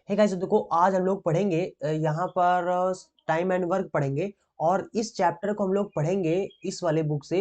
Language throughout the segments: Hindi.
है गाइस, देखो आज हम लोग पढ़ेंगे यहाँ पर टाइम एंड वर्क पढ़ेंगे। और इस चैप्टर को हम लोग पढ़ेंगे इस वाले बुक से,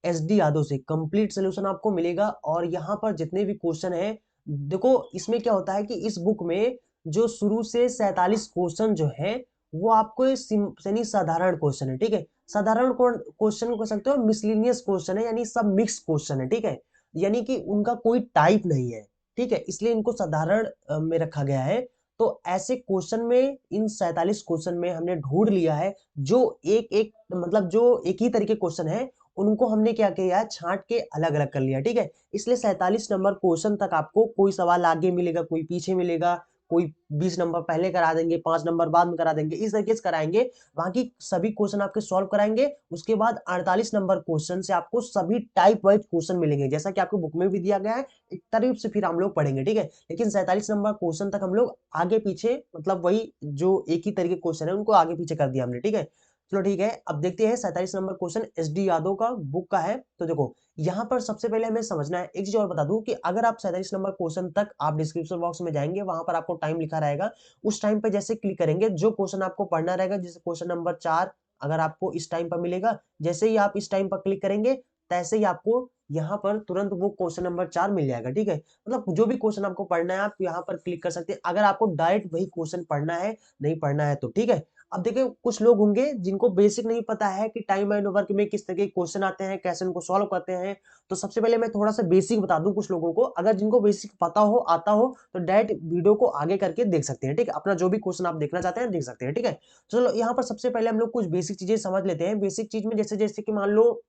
एस डी यादव से। कंप्लीट सोल्यूशन आपको मिलेगा और यहाँ पर जितने भी क्वेश्चन है, देखो इसमें क्या होता है कि इस बुक में जो शुरू से 47 क्वेश्चन जो है वो आपको यानी साधारण क्वेश्चन है। ठीक है, साधारण क्वेश्चन कह सकते हो, मिसलिनियस क्वेश्चन है, यानी सब मिक्स क्वेश्चन है। ठीक है, यानी कि उनका कोई टाइप नहीं है। ठीक है, इसलिए इनको साधारण में रखा गया है। तो ऐसे क्वेश्चन में, इन 47 क्वेश्चन में हमने ढूंढ लिया है जो एक एक मतलब जो एक ही तरीके क्वेश्चन है, उनको हमने क्या किया है, छांट के अलग अलग कर लिया। ठीक है, इसलिए 47 नंबर क्वेश्चन तक आपको कोई सवाल आगे मिलेगा, कोई पीछे मिलेगा, कोई 20 नंबर पहले करा देंगे, 5 नंबर बाद में करा देंगे, इस तरीके से कराएंगे। बाकी सभी क्वेश्चन आपके सॉल्व कराएंगे। उसके बाद 48 नंबर क्वेश्चन से आपको सभी टाइप वाइज क्वेश्चन मिलेंगे, जैसा कि आपको बुक में भी दिया गया है। एक तरफ से फिर हम लोग पढ़ेंगे। ठीक है, लेकिन 47 नंबर क्वेश्चन तक हम लोग आगे पीछे, मतलब वही जो एक ही तरीके क्वेश्चन है उनको आगे पीछे कर दिया हमने। ठीक है, चलो ठीक है, अब देखते हैं 47 number question S D Yadav का बुक का है। तो देखो यहां पर सबसे पहले हमें समझना है, एक चीज और बता दूं कि अगर आप 47 नंबर क्वेश्चन तक आप डिस्क्रिप्शन बॉक्स में जाएंगे, वहां पर आपको टाइम लिखा रहेगा। उस टाइम पे जैसे क्लिक करेंगे, जो क्वेश्चन आपको पढ़ना रहेगा, जैसे क्वेश्चन नंबर 4 अगर आपको इस टाइम पर मिलेगा, जैसे ही आप इस टाइम पर क्लिक करेंगे तैसे ही आपको यहाँ पर तुरंत वो क्वेश्चन नंबर 4 मिल जाएगा। ठीक है, मतलब जो भी क्वेश्चन आपको पढ़ना है आप यहाँ पर क्लिक कर सकते हैं, अगर आपको डायरेक्ट वही क्वेश्चन पढ़ना है, नहीं पढ़ना है तो। ठीक है, अब देखिए कुछ लोग होंगे जिनको बेसिक नहीं पता है कि टाइम एंड वर्क में किस तरह के क्वेश्चन आते हैं, कैसे उनको सॉल्व करते हैं। तो सबसे पहले मैं थोड़ा सा बेसिक बता दूं कुछ लोगों को, अगर जिनको बेसिक पता हो, आता हो, तो डायरेक्ट वीडियो को आगे करके देख सकते हैं। ठीक है, अपना जो भी क्वेश्चन आप देखना चाहते हैं देख सकते हैं। ठीक है, चलो यहाँ पर सबसे पहले हम लोग कुछ बेसिक चीजें समझ लेते हैं। बेसिक चीज में जैसे जैसे कि मान लो,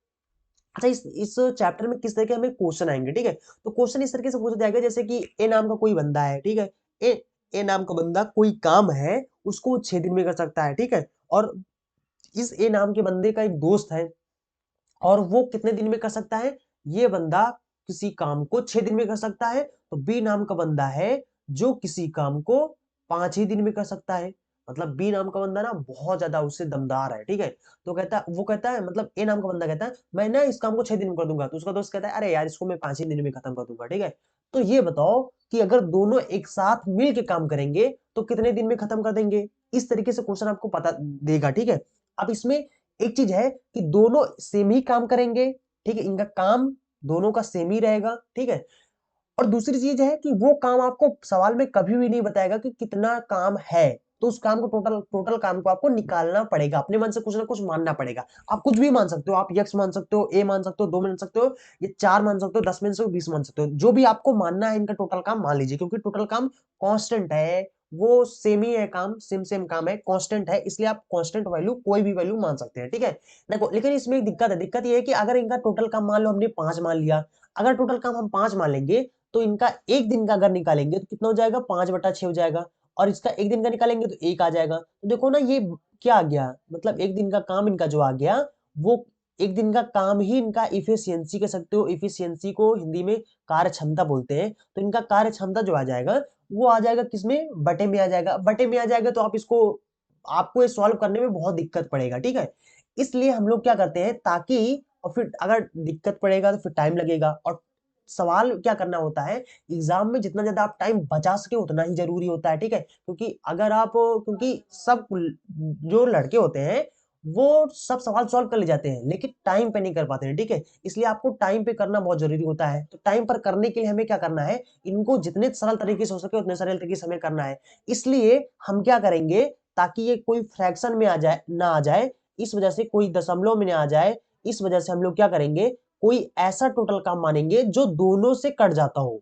अच्छा इस चैप्टर में किस तरह के हमें क्वेश्चन आएंगे। ठीक है, तो क्वेश्चन इस तरीके से पूछा जाएगा, जैसे कि ए नाम का कोई बंदा है। ठीक है, ए ए नाम का बंदा कोई काम है, उसको 6 दिन में कर सकता है। ठीक है, और इस ए नाम के बंदे का एक दोस्त है और वो कितने दिन में कर सकता है, ये बंदा किसी काम को 6 दिन में कर सकता है। तो बी नाम का बंदा है जो किसी काम को 5 ही दिन में कर सकता है। मतलब बी नाम का बंदा ना बहुत ज्यादा उससे दमदार है। ठीक है, तो वो कहता है, मतलब ए नाम का बंदा कहता है मैं ना इस काम को 6 दिन में कर दूंगा, तो उसका दोस्त कहता है अरे यार इसको मैं 5 ही दिन में खत्म कर दूंगा। ठीक है, तो ये बताओ कि अगर दोनों एक साथ मिल के काम करेंगे तो कितने दिन में खत्म कर देंगे। इस तरीके से क्वेश्चन आपको पता देगा। ठीक है, अब इसमें एक चीज है कि दोनों सेम ही काम करेंगे। ठीक है, इनका काम दोनों का सेम ही रहेगा। ठीक है, और दूसरी चीज है कि वो काम आपको सवाल में कभी भी नहीं बताएगा कि कितना काम है। तो उस काम को टोटल टोटल काम को आपको निकालना पड़ेगा, अपने मन से कुछ ना कुछ मानना पड़ेगा। आप कुछ भी मान सकते हो, आप यक्स मान सकते हो, ए मान सकते हो, 2 मान सकते हो, ये 4 मान सकते हो, 10 मान सकते हो, 20 मान सकते हो, जो भी आपको मानना है इनका टोटल काम मान लीजिए, क्योंकि टोटल काम कांस्टेंट है, वो सेम ही है, काम सेम सेम काम है, कांस्टेंट है, इसलिए आप कांस्टेंट वैल्यू कोई भी वैल्यू मान सकते हैं। ठीक है, देखो लेकिन इसमें एक दिक्कत है, दिक्कत ये है कि अगर इनका टोटल काम मान लो हमने 5 मान लिया, अगर टोटल काम हम 5 मान लेंगे तो इनका एक दिन का अगर निकालेंगे तो कितना हो जाएगा, 5/6 हो जाएगा। और इसका एक दिन का निकालेंगे तो 1 आ जाएगा। तो देखो ना ये क्या आ गया, मतलब एक दिन का काम इनका जो आ गया, वो एक दिन का काम ही इनका इफिशियंसी कह सकते हो। इफिशियंसी को हिंदी में कार्य क्षमता बोलते हैं। तो इनका कार्य क्षमता जो आ जाएगा वो आ जाएगा किसमें, बटे में आ जाएगा। बटे में आ जाएगा तो आप इसको, आपको ये सॉल्व करने में बहुत दिक्कत पड़ेगा। ठीक है, इसलिए हम लोग क्या करते हैं, ताकि, और फिर अगर दिक्कत पड़ेगा तो फिर टाइम लगेगा। और सवाल क्या करना होता है, एग्जाम में जितना ज्यादा आप टाइम बचा सके उतना ही जरूरी होता है। ठीक है, क्योंकि अगर आप, क्योंकि सब जो लड़के होते हैं वो सब सवाल सॉल्व कर ले जाते हैं लेकिन टाइम पे नहीं कर पाते हैं। ठीक है, इसलिए आपको टाइम पे करना बहुत जरूरी होता है। तो टाइम पर करने के लिए हमें क्या करना है, इनको जितने सरल तरीके से हो सके उतने सरल तरीके से हमें करना है। इसलिए हम क्या करेंगे, ताकि ये कोई फ्रैक्शन में आ जाए ना आ जाए, इस वजह से कोई दशमलव में ना आ जाए, इस वजह से हम लोग क्या करेंगे, कोई ऐसा टोटल काम मानेंगे जो दोनों से कट जाता हो।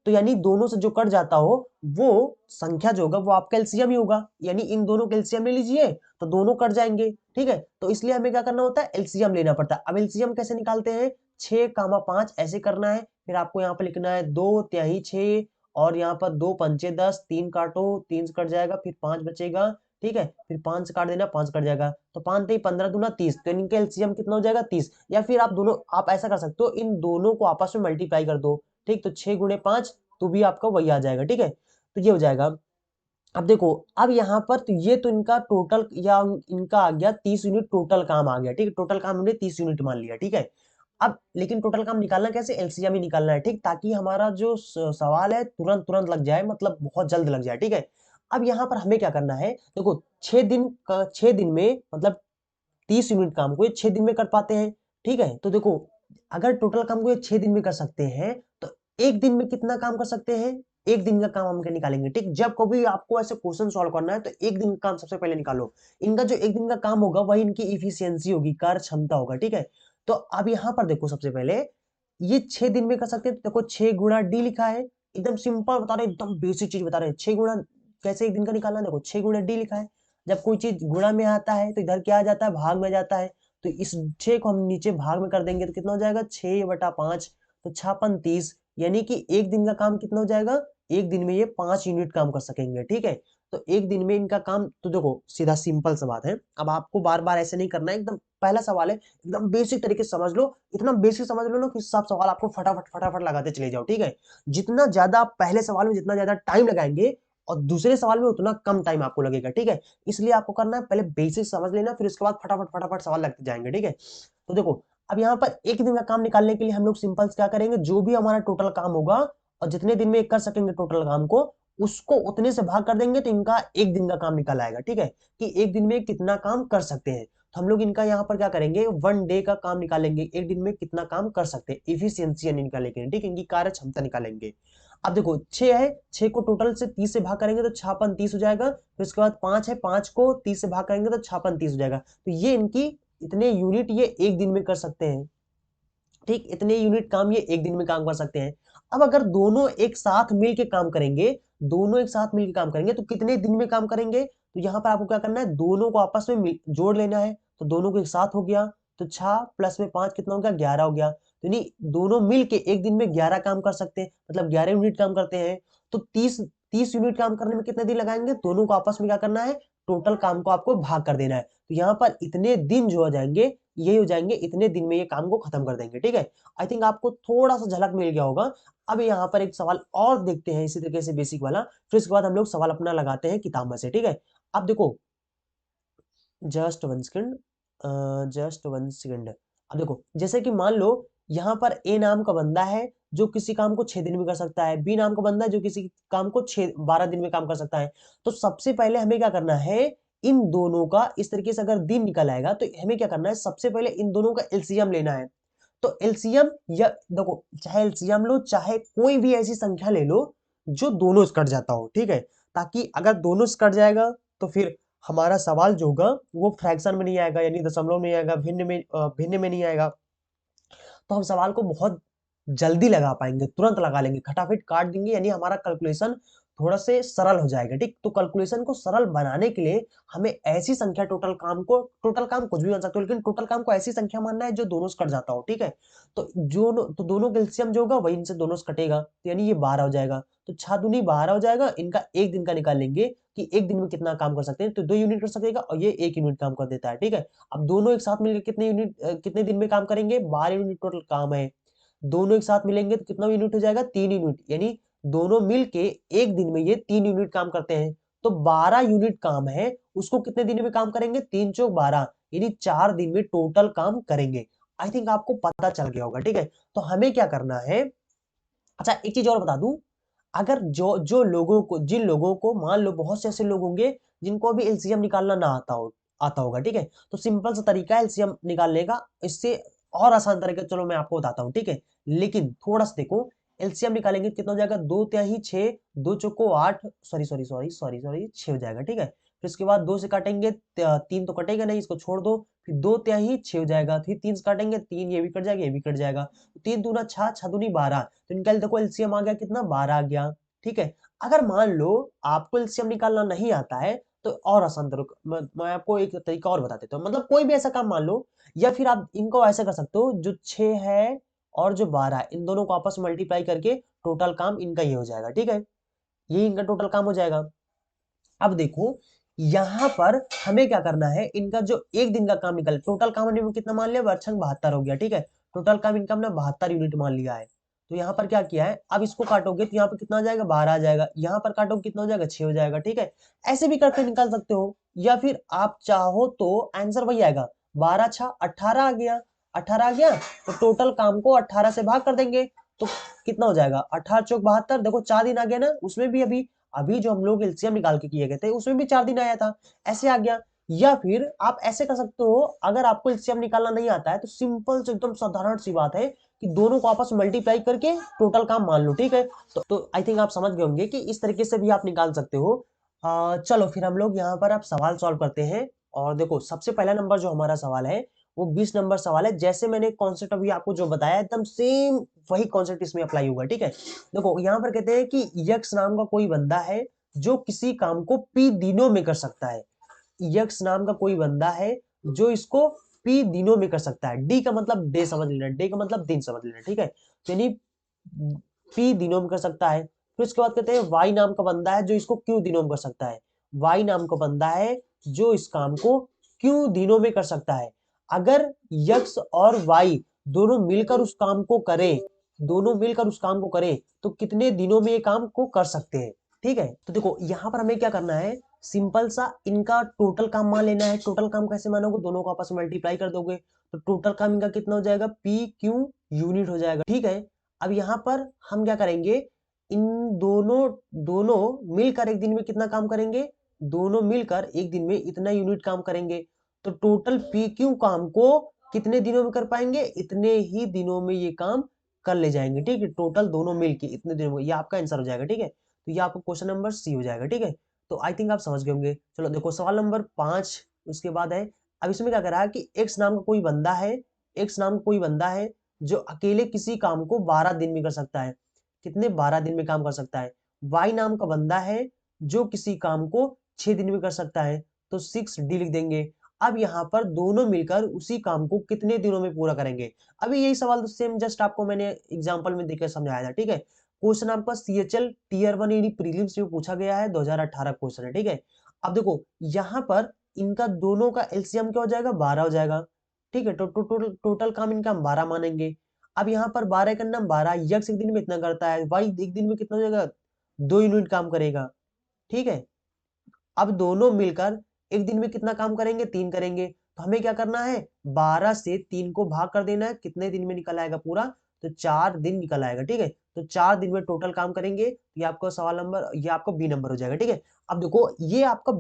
तो यानी दोनों से जो कट जाता हो वो संख्या जो होगा वो आपका एलसीएम ही होगा, यानी इन दोनों का एलसीएम ले लीजिए तो दोनों कट जाएंगे। ठीक है, तो इसलिए हमें क्या करना होता है, एलसीएम लेना पड़ता है। अब एलसीएम कैसे निकालते हैं, 6, 5 ऐसे करना है। फिर आपको यहाँ पर लिखना है 2 तिहाई 6, और यहाँ पर 2 पंचे 10, 3 काटो, 3 से कट जाएगा, फिर 5 बचेगा। ठीक है, फिर 5 से काट देना, 5 कट जाएगा, तो 5 × 3 = 15, 30। तो इनका एलसीएम कितना हो जाएगा, 30। या फिर आप दोनों, आप ऐसा कर सकते हो, इन दोनों को आपस में मल्टीप्लाई कर दो। ठीक, तो 6 × 5 तो भी आपका वही आ जाएगा। ठीक है, तो ये हो जाएगा। अब देखो, अब यहाँ पर तो ये तो इनका टोटल, या इनका आ गया 30 यूनिट टोटल काम आ गया। ठीक है, टोटल काम हमने 30 यूनिट मान लिया। ठीक है, अब लेकिन टोटल काम निकालना कैसे, एलसीएम ही निकालना है। ठीक, ताकि हमारा जो सवाल है तुरंत तुरंत लग जाए, मतलब बहुत जल्द लग जाए। ठीक है, अब यहाँ पर हमें क्या करना है, देखो 6 दिन में मतलब 30 यूनिट काम को ये 6 दिन में कर पाते हैं, ठीक है। तो देखो अगर टोटल काम को ये 6 दिन में कर सकते हैं तो एक दिन में कितना काम कर सकते हैं, एक दिन का काम हम निकालेंगे, ठीक। जब कभी आपको ऐसे क्वेश्चन सॉल्व करना है तो एक दिन का काम सबसे पहले निकालो। इनका जो एक दिन का काम होगा वही इनकी इफिशियंसी होगी, कार्य क्षमता होगा, ठीक है। तो अब यहाँ पर देखो सबसे पहले ये 6 दिन में कर सकते हैं, तो देखो 6 गुणा डी लिखा है, एकदम सिंपल बता रहे हैं, एकदम बेसिक चीज बता रहे हैं। 6 गुणा कैसे एक दिन का निकालना है, देखो 6 गुणा डी लिखा है। जब कोई चीज गुणा में आता है तो इधर क्या आ जाता है, भाग में जाता है। तो इस 6 को हम नीचे भाग में कर देंगे तो कितना हो जाएगा, 6/5, तो 6×5 = 30, यानी कि एक दिन का काम कितना हो जाएगा, एक दिन में ये 5 यूनिट काम कर सकेंगे, ठीक है। तो एक दिन में इनका काम, तो देखो सीधा सिंपल सा बात है। अब आपको बार बार ऐसे नहीं करना है, एकदम पहला सवाल है, एकदम बेसिक तरीके से समझ लो, इतना बेसिक समझ लो ना कि सब सवाल आपको फटाफट फटाफट लगाते चले जाओ, ठीक है। जितना ज्यादा आप पहले सवाल में जितना ज्यादा टाइम लगाएंगे और दूसरे सवाल में उतना कम टाइम आपको लगेगा, ठीक है। इसलिए आपको करना है पहले बेसिक समझ लेना, फिर उसके बाद फटाफट फटाफट सवाल लगते जाएंगे, ठीक है। तो देखो अब यहाँ पर एक दिन का काम निकालने के लिए हम लोग सिंपल क्या करेंगे, जो भी हमारा टोटल काम होगा और जितने दिन में कर सकेंगे टोटल काम को, उसको उतने से भाग कर देंगे तो इनका एक दिन का काम निकल आएगा, ठीक है। कि एक दिन में कितना काम कर सकते हैं, तो हम लोग इनका यहाँ पर क्या करेंगे, 1 डे का काम निकालेंगे, एक दिन में कितना काम कर सकते हैं, इफिशियंसी निकालेंगे, ठीक है, इनकी कार्य क्षमता निकालेंगे। अब देखो 6 है, 6 को टोटल से 30 से भाग करेंगे तो 6×5 = 30 हो जाएगा। फिर उसके बाद 5 है, 5 को 30 से भाग करेंगे तो 6×5 = 30 हो जाएगा। तो ये इनकी इतने यूनिट ये एक दिन में कर सकते हैं, ठीक, इतने यूनिट काम ये एक दिन में काम कर सकते हैं। अब अगर दोनों एक साथ मिलके काम करेंगे, दोनों एक साथ मिलके काम करेंगे तो कितने दिन में काम करेंगे, तो यहाँ पर आपको क्या करना है, दोनों को आपस में जोड़ लेना है। तो दोनों को एक साथ हो गया, तो 6 + 5 कितना हो गया, 11 हो गया। तो नहीं, दोनों मिलके एक दिन में 11 काम कर सकते हैं, मतलब 11 यूनिट काम करते हैं। तो 30 यूनिट काम करने में कितने दिन लगाएंगे, दोनों को आपस में क्या करना है, टोटल काम को आपको भाग कर देना है। तो यहाँ पर इतने दिन जो हो जाएंगे, ये हो जाएंगे, इतने दिन में ये काम को खत्म कर देंगे, ठीक है। आई थिंक आपको थोड़ा सा झलक मिल गया होगा। अब यहाँ पर एक सवाल और देखते हैं इसी तरीके से बेसिक वाला, फिर उसके बाद हम लोग सवाल अपना लगाते हैं किताब में से, ठीक है। अब देखो जस्ट 1 सेकंड। अब देखो जैसे कि मान लो यहाँ पर ए नाम का बंदा है जो किसी काम को 6 दिन में कर सकता है, बी नाम का बंदा है जो किसी काम को 12 दिन में काम कर सकता है। तो सबसे पहले हमें क्या करना है, इन दोनों का इस तरीके से अगर दिन निकल आएगा तो हमें क्या करना है, सबसे पहले इन दोनों का एलसीएम लेना है। तो एलसीएम, या देखो चाहे एलसीएम लो चाहे कोई भी ऐसी संख्या ले लो जो दोनों से कट जाता हो, ठीक है। ताकि अगर दोनों से कट जाएगा तो फिर हमारा सवाल जो होगा वो फ्रैक्शन में नहीं आएगा, यानी दशमलव में आएगा, भिन्न में नहीं आएगा। तो हम सवाल को बहुत जल्दी लगा पाएंगे, तुरंत लगा लेंगे, खटाखट काट देंगे, यानी हमारा कैलकुलेशन थोड़ा से सरल हो जाएगा, ठीक। तो कैलकुलेशन को सरल बनाने के लिए हमें ऐसी संख्या, टोटल काम कुछ भी बन सकता है, लेकिन टोटल काम को ऐसी संख्या मानना है जो दोनों से कट जाता हो, ठीक है। तो दोनों का एलसीएम जो होगा वही इनसे दोनों से कटेगा, तो यानी ये 12 हो जाएगा। तो 6×2 = 12 हो जाएगा, इनका एक दिन का निकाल लेंगे कि एक दिन में कितना काम कर सकते हैं, तो 2 यूनिट कर सकेगा और ये 1 यूनिट काम कर देता है, ठीक है। अब दोनों एक साथ मिलकर कितने दिन में काम करेंगे, 12 यूनिट टोटल काम है। दोनों एक साथ मिलेंगे तो कितना यूनिट हो जाएगा, 3 यूनिट, यानी दोनों मिलके एक दिन में ये 3 यूनिट काम करते हैं। तो 12 यूनिट काम है, उसको कितने दिन में काम करेंगे, 3×4 = 12, यानी 4 दिन में टोटल काम करेंगे। आई थिंक आपको पता चल गया होगा, ठीक है। तो हमें क्या करना है, अच्छा एक चीज और बता दूं, अगर जो जो लोगों को जिन लोगों को मान लो बहुत से ऐसे लोग होंगे जिनको भी एलसीएम निकालना ना आता होगा, ठीक है। तो सिंपल सा तरीका है एलसीएम निकालने का, इससे और आसान तरीका चलो मैं आपको बताता हूँ, ठीक है। लेकिन थोड़ा सा देखो, एलसीएम निकालेंगे कितना हो जाएगा, 2×3 = 6, 2×4 = 8, sorry sorry sorry sorry sorry 6 हो जाएगा, ठीक है। फिर उसके बाद 2 से काटेंगे 3 तो कटेगा नहीं, इसको छोड़ दो। फिर 2×3 = 6 हो जाएगा, फिर 3 से काटेंगे 3, ये भी कट जाएगा, ये भी कट जाएगा। 3×2 = 6, 6×2 = 12, तो इनका देखो एलसीएम आ गया कितना, 12 आ गया, ठीक है। अगर मान लो आपको एलसीएम निकालना नहीं आता है तो और आसान तरीका मैं आपको एक तरीका और बता देता हूँ, मतलब कोई भी ऐसा काम मान लो, या फिर आप इनको ऐसा कर सकते हो, जो 6 है और जो 12 है इन दोनों को आपस में मल्टीप्लाई करके टोटल काम इनका ये हो जाएगा, ठीक है। ये इनका टोटल काम हो जाएगा। अब देखो यहां पर हमें क्या करना है, इनका जो एक दिन का काम निकल, टोटल काम हमने कितना मान लिया, वर्षंग 72 हो गया, ठीक है। टोटल काम इनका हमने 72 यूनिट मान लिया है। तो यहाँ पर क्या किया है, अब इसको काटोगे तो यहाँ पर कितना आ जाएगा, 12 आ जाएगा, यहाँ पर काटोगे कितना हो जाएगा, 6 हो जाएगा, ठीक है। ऐसे भी करके निकाल सकते हो, या फिर आप चाहो तो आंसर वही आएगा, 12×6 = 18 आ गया, 18 आ गया। तो टोटल काम को 18 से भाग कर देंगे तो कितना हो जाएगा, 18×4 = 72, देखो 4 दिन आ गया ना, उसमें भी अभी अभी जो हम लोग एलसीएम निकाल के किए गए थे उसमें भी 4 दिन आया था, ऐसे आ गया। या फिर आप ऐसे कर सकते हो, अगर आपको एलसीएम निकालना नहीं आता है तो सिंपल से एकदम साधारण सी बात है कि दोनों को आपस में मल्टीप्लाई करके टोटल काम मान लो, ठीक है। तो आई थिंक आप समझ गए होंगे कि इस तरीके से भी आप निकाल सकते हो। चलो फिर हम लोग यहाँ पर आप सवाल सॉल्व करते हैं। और देखो सबसे पहला नंबर जो हमारा सवाल है वो 20 नंबर सवाल है। जैसे मैंने कॉन्सेप्ट अभी आपको जो बताया एकदम सेम वही कॉन्सेप्ट इसमें अप्लाई होगा, ठीक है। देखो यहाँ पर कहते हैं कि यक्स नाम का कोई बंदा है जो किसी काम को पी दिनों में कर सकता है। यक्स नाम का कोई बंदा है जो इसको पी दिनों में कर सकता है। डी का मतलब डे समझ लेना, डे का मतलब दिन समझ लेना, ठीक है। तो यानी पी दिनों में कर सकता है। फिर उसके बाद कहते हैं वाई नाम का बंदा है जो इसको क्यू दिनों में कर सकता है। वाई नाम का बंदा है जो इस काम को क्यू दिनों में कर सकता है। अगर यक्स और वाई दोनों मिलकर उस काम को करें, दोनों मिलकर उस काम को करें तो कितने दिनों में ये काम को कर सकते हैं, ठीक है। तो देखो यहां पर हमें क्या करना है, सिंपल सा इनका टोटल काम मान लेना है। टोटल काम कैसे मानोगे, दोनों को आपस में मल्टीप्लाई कर दोगे तो टोटल काम इनका कितना हो जाएगा, पी क्यू यूनिट हो जाएगा, ठीक है। अब यहां पर हम क्या करेंगे, इन दोनों दोनों मिलकर एक दिन में कितना काम करेंगे, दोनों मिलकर एक दिन में इतना यूनिट काम करेंगे। तो टोटल पी क्यू काम को कितने दिनों में कर पाएंगे, इतने ही दिनों में ये काम कर ले जाएंगे, ठीक है। टोटल दोनों मिलके इतने दिनों में, ये आपका आंसर हो जाएगा, ठीक है। तो ये आपका क्वेश्चन नंबर सी हो जाएगा, ठीक है। तो आई थिंक आप समझ गए होंगे। चलो देखो सवाल नंबर 5 उसके बाद है। अब इसमें क्या करा है कि एक्स नाम का कोई बंदा है, एक्स नाम का कोई बंदा है जो अकेले किसी काम को 12 दिन में कर सकता है। कितने, 12 दिन में काम कर सकता है। वाई नाम का बंदा है जो किसी काम को 6 दिन में कर सकता है, तो 6D लिख देंगे। अब यहाँ पर दोनों मिलकर उसी काम को कितने दिनों में पूरा करेंगे। अभी यही सवाल तो सेम जस्ट आपको मैंने एग्जांपल में देकर समझाया था, ठीक है। क्वेश्चन आपका CHL टीयर 1 यानी प्रीलिम्स में पूछा गया है, 2018 क्वेश्चन है, ठीक है। अब देखो यहाँ पर इनका दोनों का एलसीएम क्या हो जाएगा, 12 हो जाएगा, ठीक है। तो टोटल काम इनका हम 12 मानेंगे। अब यहाँ पर 12 का नाम 12, यक्स एक दिन में इतना करता है, वाई एक दिन में कितना हो जाएगा, 2 यूनिट काम करेगा, ठीक है। अब दोनों मिलकर एक दिन में कितना काम करेंगे, 3 करेंगे। तो हमें क्या करना है, 12 से 3 को भाग कर देना है, कितने दिन में निकल आएगा पूरा, तो 4 दिन निकल आएगा, ठीक है। तो 4 दिन में टोटल काम करेंगे। ये आपका सवाल नंबर, ये आपका बी नंबर हो जाएगा, ठीक है। अब देखो ये आपका,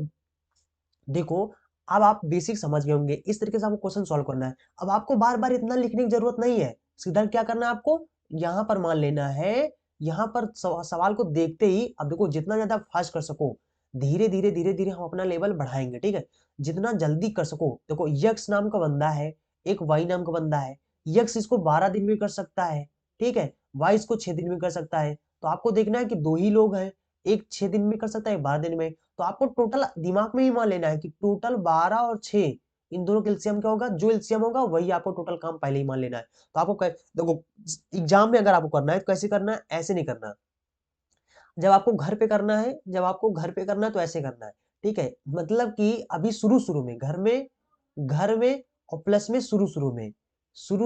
देखो अब आप बेसिक समझ गए होंगे, इस तरीके से आपको क्वेश्चन सॉल्व करना है। अब आपको बार बार इतना लिखने की जरूरत नहीं है, सीधा क्या करना है आपको, यहां पर मान लेना है। यहां पर सवाल को देखते ही, अब देखो जितना ज्यादा फास्ट कर सको, धीरे धीरे धीरे धीरे हम अपना लेवल बढ़ाएंगे, ठीक है। जितना जल्दी कर सको। देखो यक्स नाम का बंदा है, एक वाई नाम का बंदा है। यक्स इसको 12 दिन में कर सकता है, ठीक है। वाई इसको 6 दिन में कर सकता है। तो आपको देखना है कि दो ही लोग हैं, एक 6 दिन में कर सकता है, 12 दिन में। तो आपको टोटल दिमाग में ही मान लेना है कि टोटल 12 और 6, इन दोनों का एलसीएम क्या होगा, जो एलसीएम होगा वही आपको टोटल काम पहले ही मान लेना है। तो आपको देखो एग्जाम में अगर आपको करना है तो कैसे करना है, ऐसे नहीं करना। जब आपको घर पे करना है, जब आपको घर पे करना है तो ऐसे करना है, ठीक है। मतलब कि अभी शुरू शुरू में घर में और प्लस में शुरू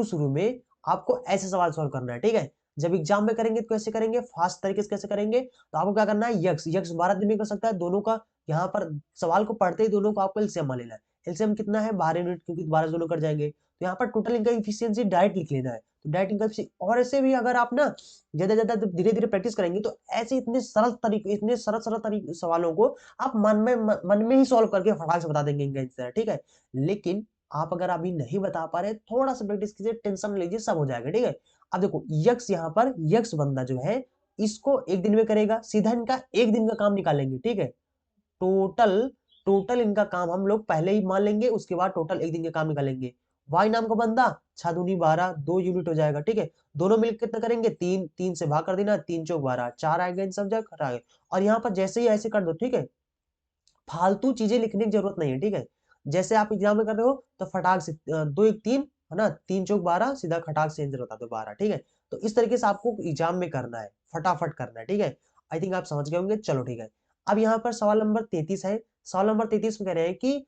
शुरू में आपको ऐसे सवाल सॉल्व करना है, ठीक है। जब एग्जाम में करेंगे तो कैसे करेंगे, फास्ट तरीके से कैसे करेंगे, तो आपको क्या करना है, यक्स यक्स 12 दिन में कर सकता है, दोनों का यहाँ पर सवाल को पढ़ते ही दोनों को आपको एलसीएम मान लेना है। एलसीएम कितना है, 12 यूनिट, क्योंकि 12 दोनों कर जाएंगे। तो यहाँ पर टोटल इनका इफिशियंसी डायरेक्ट लिख लेना है। तो डायरेक्ट इनका, और ऐसे भी अगर आप ना ज्यादा ज्यादा धीरे धीरे प्रैक्टिस करेंगे तो ऐसे इतने सरल तरीके, इतने सरल सरल तरीके सवालों को आप मन में ही सॉल्व करके फटाक से बता देंगे इनका आंसर, ठीक है। लेकिन आप अगर अभी नहीं बता पा रहे, थोड़ा सा प्रैक्टिस कीजिए, टेंशन लीजिए, सब हो जाएगा, ठीक है। अब देखो यक्स, यहाँ पर यक्स बंदा जो है इसको एक दिन में करेगा, सीधा इनका एक दिन का काम निकालेंगे, ठीक है। टोटल टोटल इनका काम हम लोग पहले ही मान लेंगे, उसके बाद टोटल एक दिन का काम निकालेंगे। वाई नाम का बंदा 6 दूनी 12, 2 यूनिट हो जाएगा, ठीक है। दोनों मिलकर कितना करेंगे, 3, 3 से भाग कर देना, 3 चौक 12, 4 आएगा, इन सब जगह हटा गए। और यहाँ पर जैसे ही ऐसे कर दो, ठीक है। फालतू चीजें लिखने की जरूरत नहीं है, ठीक है। जैसे आप एग्जाम में कर रहे हो तो फटाक से 2 1 3 है ना, 3 चौक 12, सीधा खटाक से आंसर बता दो 12, ठीक है। तो इस तरीके से आपको एग्जाम में करना है, फटाफट करना है, ठीक है। आई थिंक आप समझ गए होंगे, चलो ठीक है। अब यहाँ पर सवाल नंबर 33 है। सवाल नंबर 33 में कह रहे हैं कि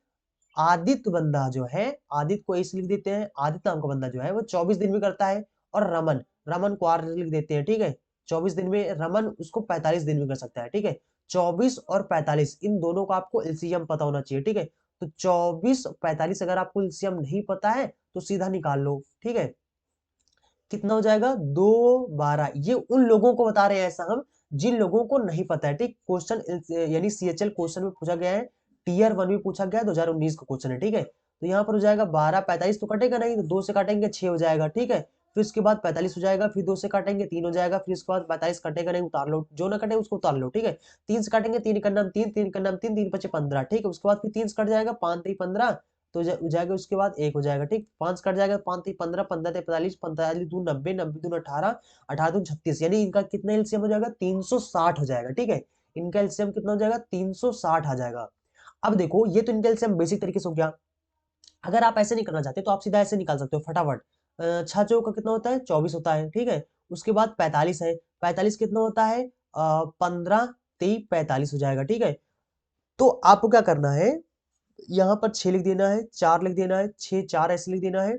आदित्य बंदा जो है, आदित्य को ऐसे लिख देते हैं, आदित्य नाम का बंदा जो है वो 24 दिन में करता है। और रमन, रमन को आर लिख देते हैं, ठीक है। 24 दिन में, रमन उसको 45 दिन में कर सकता है, ठीक है। 24 और 45 इन दोनों का आपको एलसीएम पता होना चाहिए, ठीक है। तो 24 45 अगर आपको एलसीएम नहीं पता है तो सीधा निकाल लो, ठीक है। कितना हो जाएगा, 2 12। ये उन लोगों को बता रहे हैं ऐसा हम जिन लोगों को नहीं पता है, ठीक, क्वेश्चन यानी CHL क्वेश्चन में पूछा गया है, टीयर 1 में पूछा गया है, 2019 का क्वेश्चन है, ठीक है। तो यहाँ पर हो जाएगा 12, 45 तो कटेगा नहीं, तो 2 से काटेंगे 6 हो जाएगा, ठीक है। फिर उसके बाद 45 हो जाएगा, फिर 2 से काटेंगे 3 हो जाएगा, फिर उसके बाद 45 कटेगा नहीं, उतार लो, जो ना कटे उसको उतार लो, ठीक है। 3 से काटेंगे, 3 का नाम 3, 3 का नाम 3, 3 बचे 15, ठीक है। उसके बाद फिर 3 से कट जाएगा, 5 3 15, तो हो जाएगा, उसके बाद 1 हो जाएगा, ठीक। 5 कट जाएगा, 5 3 15, 15 3 45, 45 2 90, 90 2 18, 18 2 36, यानी इनका कितना एलसीएम हो जाएगा, 360 हो जाएगा, ठीक है। इनका एलसीएम कितना हो जाएगा, 360 आ जाएगा। अब देखो, ये तो इनका एलसीएम बेसिक तरीके से हो गया। अगर आप ऐसे नहीं करना चाहते तो आप सीधा ऐसे निकाल सकते हो फटाफट। 6 चौक का कितना होता है, 24 होता है, ठीक है। उसके बाद 45 है, 45 कितना होता है, 15 23 45 हो जाएगा, ठीक है। तो आपको क्या करना है, यहाँ पर 6 लिख देना है, 4 लिख देना है, 6 4 ऐसे लिख देना है।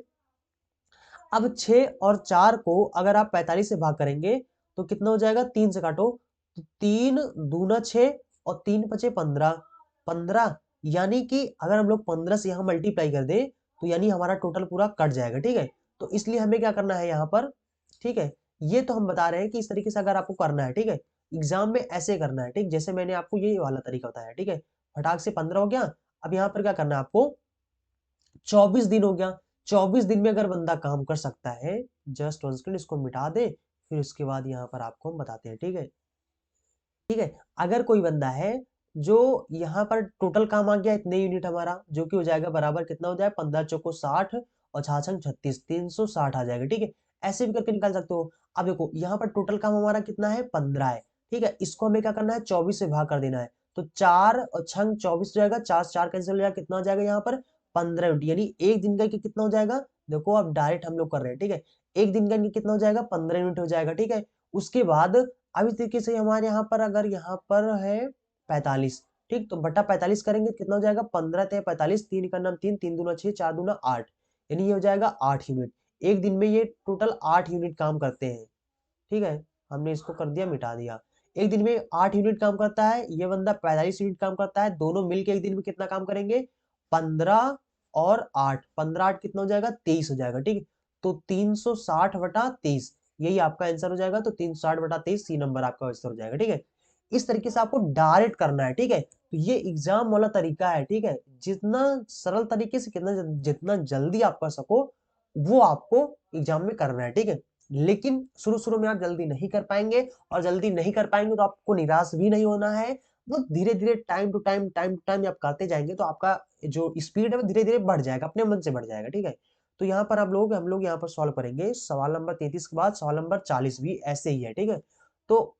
अब 6 और 4 को अगर आप 45 से भाग करेंगे तो कितना हो जाएगा, 3 से काटो, तो 3 दूना 6 और 3 बचे 15, 15, यानी कि अगर हम लोग 15 से यहाँ मल्टीप्लाई कर दे तो यानी हमारा टोटल पूरा कट जाएगा, ठीक है। तो इसलिए हमें क्या करना है यहाँ पर, ठीक है। ये तो हम बता रहे हैं कि इस तरीके से अगर आपको करना है, ठीक है, एग्जाम में ऐसे करना है, ठीक, जैसे मैंने आपको ये वाला तरीका बताया, ठीक है। फटाक से 15 हो गया। अब यहाँ पर क्या करना है आपको, 24 दिन हो गया। 24 दिन में अगर बंदा काम कर सकता है, जस्ट वन सेकंड, इसको मिटा दे, फिर उसके बाद यहाँ पर आपको हम बताते हैं, ठीक है। ठीक है, अगर कोई बंदा है जो यहाँ पर टोटल काम आ गया इतने यूनिट हमारा, जो कि हो जाएगा बराबर कितना हो जाएगा, 15 चौको 60 और 6 36, 360 आ जाएगा, ठीक है। ऐसे भी करके निकाल सकते हो। अब देखो, यहाँ पर टोटल काम हमारा कितना है, 15 है, ठीक है। इसको हमें क्या करना है, 24 से भाग कर देना है। तो 4 और 6 24 हो जाएगा, 4 4 कैंसिल हो जाएगा, कितना हो जाएगा यहाँ पर, 15 यूनिट, यानी एक दिन का कितना हो जाएगा। देखो अब डायरेक्ट हम लोग कर रहे हैं, ठीक है। एक दिन का कितना हो जाएगा, 15 यूनिट हो जाएगा, ठीक है। उसके बाद अब इस तरीके से हमारे यहाँ पर अगर यहाँ पर है 45, ठीक, तो बटा 45 करेंगे, कितना हो जाएगा, 15 थे 45, 3 का नाम 3, 3 दूना 6, 4 दूना 8, यानी ये हो जाएगा 8 यूनिट। एक दिन में ये टोटल 8 यूनिट काम करते हैं, ठीक है। हमने इसको कर दिया, मिटा दिया। एक दिन में 8 यूनिट काम करता है, ये बंदा 45 यूनिट काम करता है, दोनों मिलके एक दिन में कितना काम करेंगे, 15 और 8, 15 8 कितना हो जाएगा, 23 हो जाएगा, ठीक है। तो 360 बटा 23, यही आपका आंसर हो जाएगा। तो 360 बटा 23 सी नंबर आपका आंसर हो जाएगा, ठीक है। इस तरीके से आपको डायरेक्ट करना है, ठीक है। तो ये एग्जाम वाला तरीका है, ठीक है। जितना सरल तरीके से, कितना जितना जल्दी आप कर सको, वो आपको एग्जाम में करना है, ठीक है। लेकिन शुरू शुरू में आप जल्दी नहीं कर पाएंगे, और जल्दी नहीं कर पाएंगे तो आपको निराश भी नहीं होना है। वो धीरे धीरे टाइम टू टाइम आप करते जाएंगे तो आपका जो स्पीड है वो धीरे धीरे बढ़ जाएगा, अपने मन से बढ़ जाएगा, ठीक है। तो यहाँ पर हम लोग यहाँ पर सॉल्व करेंगे सवाल नंबर 33 के बाद सवाल नंबर 40 भी ऐसे ही है, ठीक है। तो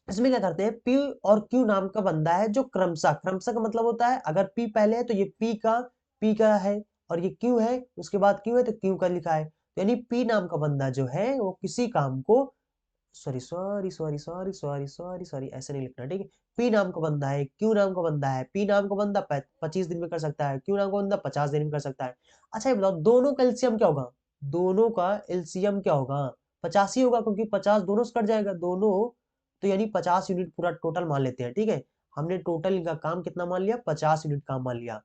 इसमें क्या करते हैं, पी और क्यू नाम का बंदा है जो क्रमशः, क्रमशः का मतलब होता है अगर पी पहले है तो ये पी का है, और ये क्यू है, उसके बाद क्यू है तो क्यू का लिखा है। यानी पी नाम का बंदा जो है वो किसी काम को, sorry sorry sorry sorry sorry sorry sorry ऐसे नहीं लिखना, ठीक है। पी नाम का बंदा है, क्यू नाम का बंदा है, पी नाम का बंदा 25 दिन में कर सकता है, क्यू नाम का बंदा 50 दिन में कर सकता है। अच्छा ये बताओ, दोनों का एलसीएम क्या होगा, दोनों का एलसीएम क्या होगा, 50 ही होगा, क्योंकि 50 दोनों से कट जाएगा दोनों, तो यानी 50 यूनिट पूरा टोटल मान लेते हैं, ठीक है। हमने टोटल इनका काम कितना मान लिया, 50 यूनिट काम मान लिया।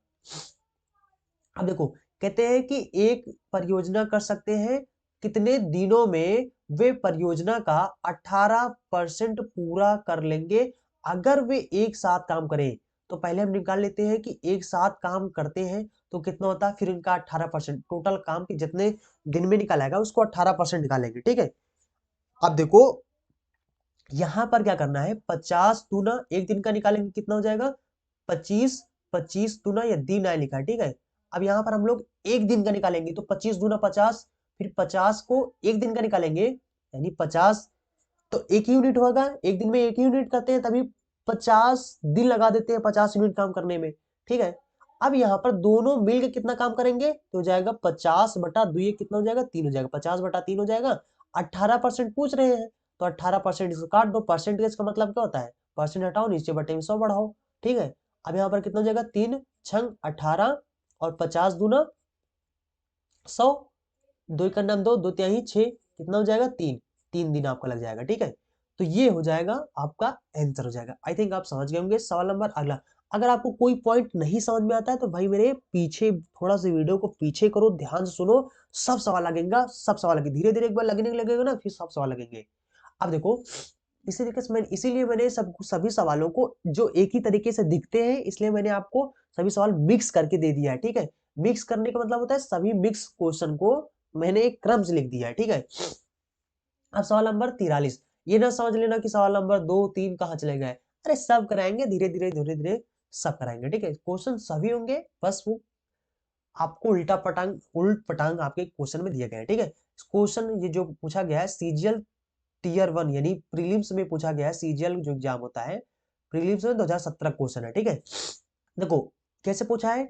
अब देखो, कहते हैं कि एक परियोजना कर सकते हैं कितने दिनों में, वे परियोजना का 18% पूरा कर लेंगे अगर वे एक साथ काम करें। तो पहले हम निकाल लेते हैं कि एक साथ काम करते हैं तो कितना होता है, फिर इनका 18%, टोटल काम के जितने दिन में निकालेगा उसको 18% निकालेंगे, ठीक है। अब देखो, यहां पर क्या करना है, 50 दूना एक दिन का निकालेंगे, कितना हो जाएगा, 25, 25 दूना ये दिन आए लिखा है, ठीक है। अब यहाँ पर हम लोग एक दिन का निकालेंगे, तो 25 दूना 50, फिर 50 को एक दिन का निकालेंगे, यानी 50, तो एक ही यूनिट होगा, एक दिन में एक ही यूनिट करते हैं, तभी 50 दिन लगा देते हैं 50 यूनिट काम करने में, ठीक है। अब यहाँ पर दोनों मिलकर कितना काम करेंगे, तो हो जाएगा 50 बटा 2, ये कितना हो जाएगा, 3 हो जाएगा, 50 बटा 3 हो जाएगा। 18% पूछ रहे हैं, तो 18% इसको काट दो, परसेंटेज का मतलब क्या होता है, परसेंट हटाओ, नीचे बटे में 100 बढ़ाओ, ठीक है। अब यहाँ पर कितना हो जाएगा, 3 छंग 18 और 50 दूना 100, दो का नाम दो, दो त्याही 6, कितना हो जाएगा, 3, 3 दिन आपका लग जाएगा, ठीक है। तो ये हो जाएगा आपका आंसर हो जाएगा। आई थिंक आप समझ गए होंगे। सवाल नंबर अगला, अगर आपको कोई पॉइंट नहीं समझ में आता है तो भाई मेरे पीछे थोड़ा सा वीडियो को पीछे करो, ध्यान से सुनो, सब सवाल लगेगा, सब सवाल लगेंगे, धीरे धीरे एक बार लगने लगेगा ना, फिर सब सवाल लगेंगे। अब देखो, इसी तरीके से इसीलिए मैंने सभी सवालों को जो एक ही तरीके से दिखते हैं, इसलिए मैंने आपको सभी सवाल मिक्स करके दे दिया है, ठीक है। मिक्स करने का मतलब होता है सभी मिक्स क्वेश्चन को मैंने एक क्रम से लिख दिया है, ठीक है। अब सवाल नंबर 43, ये ना समझ लेना कि सवाल नंबर 2 3 कहाँ चले गए, अरे सब कराएंगे, धीरे धीरे सब कराएंगे, ठीक है। क्वेश्चन सभी होंगे, बस वो आपको उल्ट पटांग आपके क्वेश्चन में दिए गए हैं, ठीक है। क्वेश्चन ये जो पूछा गया है सीजीएल टीयर 1 यानी प्रीलिम्स में पूछा गया है, सीजीएल जो एग्जाम होता है प्रीलिम्स में 2017 क्वेश्चन है, ठीक है। देखो कैसे पूछा है,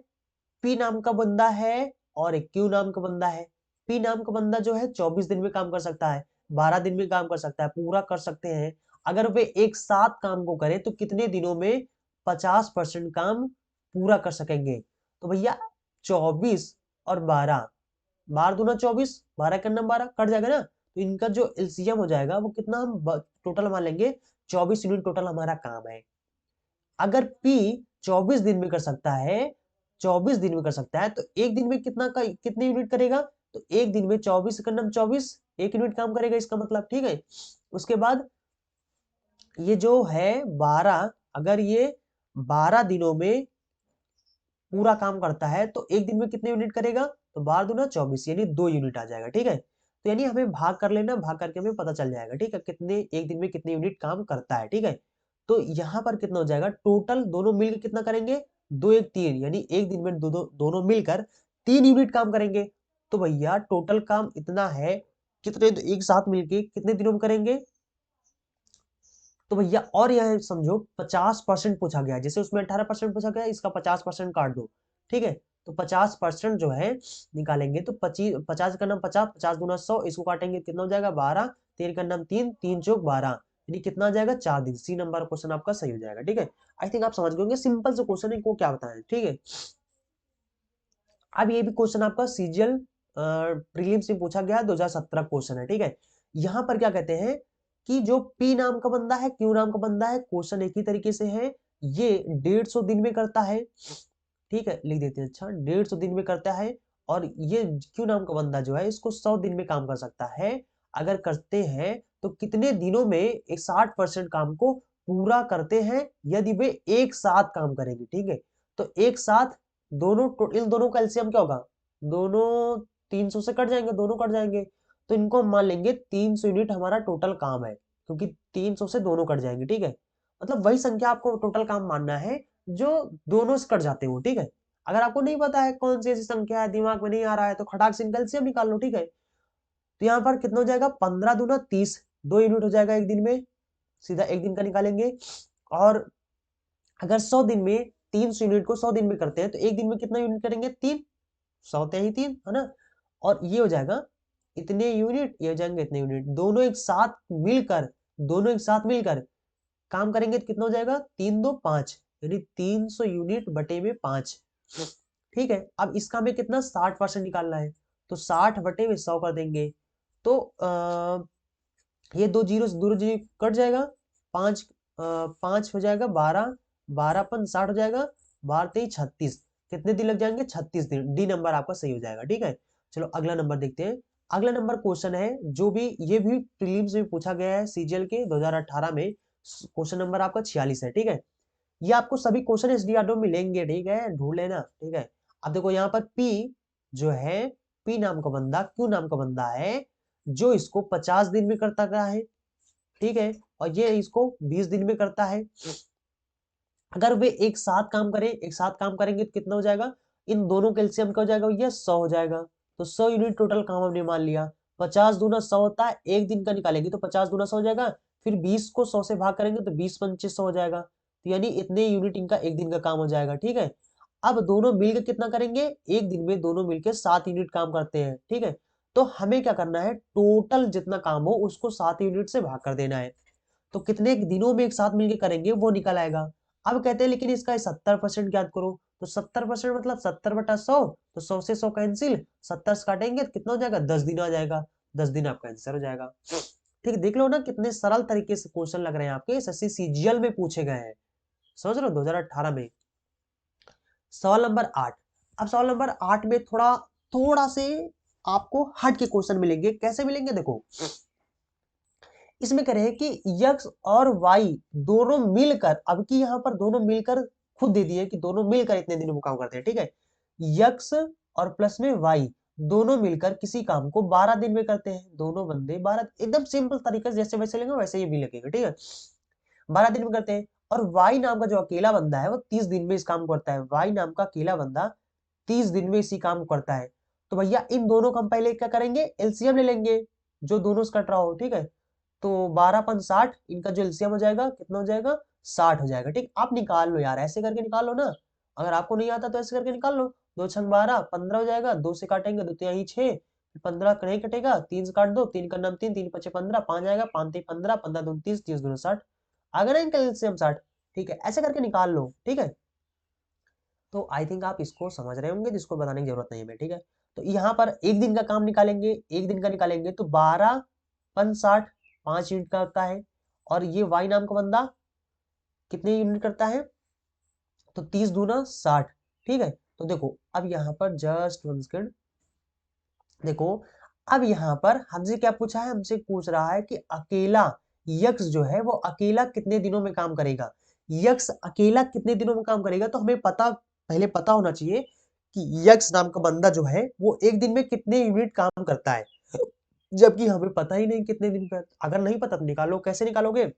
पी नाम का बंदा है और एक क्यू नाम का बंदा है। पी नाम का बंदा जो है 24 दिन में काम कर सकता है, 12 दिन में काम कर सकता है, पूरा कर सकते हैं। अगर वे एक साथ काम को करें तो कितने दिनों में 50% काम पूरा कर सकेंगे। तो भैया 24 और 12, 12 दूना 24, 12 का नाम 12 कट जाएगा ना, तो इनका जो एलसीएम हो जाएगा वो कितना हम टोटल मान लेंगे, 24 यूनिट टोटल हमारा काम है। अगर P 24 दिन में कर सकता है, 24 दिन में कर सकता है, तो एक दिन में कितने यूनिट करेगा, तो एक दिन में 24 का नाम 24, 1 यूनिट काम करेगा इसका मतलब, ठीक है। उसके बाद ये जो है 12, अगर ये 12 दिनों में पूरा काम करता है तो एक दिन में कितने यूनिट करेगा, तो 12 दूना 24 यानी 2 यूनिट आ जाएगा, ठीक है। तो यानी हमें भाग कर लेना, भाग करके हमें पता चल जाएगा, ठीक है, कितने एक दिन में कितने यूनिट काम करता है, ठीक है। तो यहाँ पर कितना हो जाएगा, टोटल दोनों मिलकर कितना करेंगे, 2 1 3 यानी एक दिन में दोनों मिलकर 3 यूनिट काम करेंगे। तो भैया टोटल काम इतना है, कितने एक साथ मिलके कितने दिनों में करेंगे, तो भैया और यह समझो 50% पूछा गया, जैसे उसमें 18% पूछा गया, इसका 50% काट दो, ठीक है। तो 50% जो है निकालेंगे तो 25, 50 का नाम 50, 50 दूना 100, इसको काटेंगे कितना हो जाएगा 12, 3 का नाम 3, 3 चौक 12, यानी कितना आ जाएगा 4 दिन। सी नंबर क्वेश्चन आपका सही हो जाएगा, ठीक है। आई थिंक आप समझ गए होंगे, सिंपल से क्वेश्चन है, इनको क्या बताएं, ठीक है। अब ये भी क्वेश्चन आपका सीजीएल प्रीलिम्स में पूछा गया 2017 क्वेश्चन है, ठीक है। यहाँ पर क्या कहते हैं कि जो पी नाम का बंदा है, क्यू नाम का बंदा है, क्वेश्चन एक ही तरीके से है, ये 150 दिन में करता है, ठीक है, लिख देते हैं, अच्छा 150 दिन में करता है। और ये क्यू नाम का बंदा जो है इसको 100 दिन में काम कर सकता है। अगर करते हैं तो कितने दिनों में एक 60% काम को पूरा करते हैं, यदि वे एक साथ काम करेंगे, ठीक है। तो एक साथ इन दोनों का एलसीएम क्या होगा, दोनों 300 से कट जाएंगे, दोनों कट जाएंगे, तो इनको हम मान लेंगे 300 यूनिट हमारा टोटल काम है, क्योंकि 300 से दोनों कट जाएंगे, ठीक है। मतलब वही संख्या आपको टोटल काम मानना है जो दोनों से कट जाते हो, ठीक है। अगर आपको नहीं पता है कौन सी ऐसी संख्या है, दिमाग में नहीं आ रहा है, तो खटाक से एलसीएम निकाल लो, ठीक है। तो यहाँ पर कितना हो जाएगा, 15 दूना 30, 2 यूनिट हो जाएगा एक दिन में, सीधा एक दिन का निकालेंगे। और अगर 100 दिन में 300 यूनिट को 100 दिन में करते हैं तो एक दिन में कितना यूनिट करेंगे, 3, 100 होते ही 3 है ना। और ये हो जाएगा इतने यूनिट, ये हो जाएंगे इतने यूनिट, दोनों एक साथ मिलकर काम करेंगे तो कितना हो जाएगा, 3 2 5 यानी 300 यूनिट बटे में 5, ठीक है। अब इसका हमें कितना 60% निकालना है, तो 60 बटे में 100 कर देंगे, तो ये 2 जीरो से 2 जीरो कट जाएगा, 5 5 हो जाएगा 12, 12 पन 60 हो जाएगा, 12 3 36, कितने दिन लग जाएंगे, 36 दिन। डी नंबर आपका सही हो जाएगा, ठीक है। चलो अगला नंबर देखते हैं। अगला नंबर क्वेश्चन है जो भी, ये भी प्रीलिम्स में पूछा गया है सीजीएल के 2018 में, क्वेश्चन नंबर आपका 46 है, ठीक है। ये आपको सभी क्वेश्चन एसडीआरडीओ में मिलेंगे, ठीक है, ढूंढ लेना, ठीक है। अब देखो यहाँ पर पी जो है, पी नाम का बंदा क्यू नाम का बंदा है, जो इसको 50 दिन में करता गया है, ठीक है, और ये इसको 20 दिन में करता है। अगर वे एक साथ काम करें, एक साथ काम करेंगे तो कितना हो जाएगा, इन दोनों कैल्शियम का हो जाएगा, ये 100 हो जाएगा। तो 100 यूनिट टोटल काम हमने मान लिया। 50 दूना 100 होता है, एक दिन का निकालेंगे तो 50 दूना 100 हो जाएगा, फिर 20 को 100 से भाग करेंगे तो 20 पंचे 100 हो जाएगा, तो यानी इतने यूनिट इनका एक दिन का काम हो जाएगा, ठीक है। अब दोनों मिलकर कितना करेंगे, एक दिन में दोनों मिलकर 7 यूनिट काम करते हैं, ठीक है। तो हमें क्या करना है, टोटल जितना काम हो उसको 7 यूनिट से भाग कर देना है, तो कितने दिनों में एक साथ मिलकर करेंगे वो निकल आएगा। अब कहते हैं लेकिन इसका 70% ज्ञात करो, तो 70% मतलब 70 बटा 100, तो 100 से 100 कैंसिल, 70 से काटेंगे तो कितना हो जाएगा, 10 दिन आ जाएगा, 10 दिन आपका आंसर हो जाएगा। ठीक, देख लो ना कितने सरल तरीके से क्वेश्चन लग रहे हैं आपके, एसएससी सीजीएल में पूछे गए हैं, समझ रहे हो 2018 में। सवाल नंबर 8, अब सवाल नंबर 8 में थोड़ा थोड़ा से आपको हट के क्वेश्चन मिलेंगे, कैसे मिलेंगे देखो। इसमें कह रहे हैं कि यक्स और वाई दोनों मिलकर, अब की यहाँ पर दोनों मिलकर खुद दे दिए कि दोनों मिलकर इतने दिनों में काम करते हैं, ठीक है। यक्स और प्लस में वाई दोनों मिलकर किसी काम को 12 दिन में करते हैं। दोनों बंदे 12, एकदम सिंपल तरीके से जैसे वैसे लेंगे वैसे ये भी लगेगा, ठीक है। 12 दिन में करते हैं। और वाई नाम का जो अकेला बंदा है वो 30 दिन में इस काम को करता है। वाई नाम का अकेला बंदा 30 दिन में इसी काम को करता है। तो भैया इन दोनों का हम पहले क्या करेंगे, एलसीएम ले लेंगे, जो दोनों से कट रहा हो, ठीक है। तो 12 × 5 = 60, इनका जो एलसीएम हो जाएगा कितना हो जाएगा, 60 हो जाएगा, ठीक। आप निकाल लो यार, ऐसे करके निकाल लो ना, अगर आपको नहीं आता तो ऐसे करके निकाल लो। 2×6 = 12, 15 हो जाएगा। 2 से काटेंगे 2 × 6, 15 नहीं कटेगा, 3 से काट दो, 3 का नाम 3, 3 × 5 = 15, 5 आएगा, 5 × 3 = 15, 15 × 2 = 30, 30 × 2 = 60, आ गया ना इनका एलसीएम 60, ठीक है। ऐसे करके निकाल लो, ठीक है। तो आई थिंक आप इसको समझ रहे होंगे, जिसको बताने की जरूरत नहीं है, ठीक है। तो यहाँ पर एक दिन का काम निकालेंगे, एक दिन का निकालेंगे तो 12×5 = 60, 5 यूनिट का होता है। और ये वाई नाम का बंदा कितने यूनिट करता है, तो 30 दूना 60, ठीक है। तो देखो अब यहाँ पर जस्ट 1 सेकंड, देखो अब यहाँ पर हमसे क्या पूछा है, हमसे पूछ रहा है कि अकेला यक्स जो है वो अकेला कितने दिनों में काम करेगा। यक्स अकेला कितने दिनों में काम करेगा, तो हमें पहले पता होना चाहिए कि यक्स नाम का बंदा जो है वो एक दिन में कितने यूनिट काम करता है, जबकि हमें पता ही नहीं कितने दिन का। अगर नहीं पता तो निकालो, कैसे निकालोगे,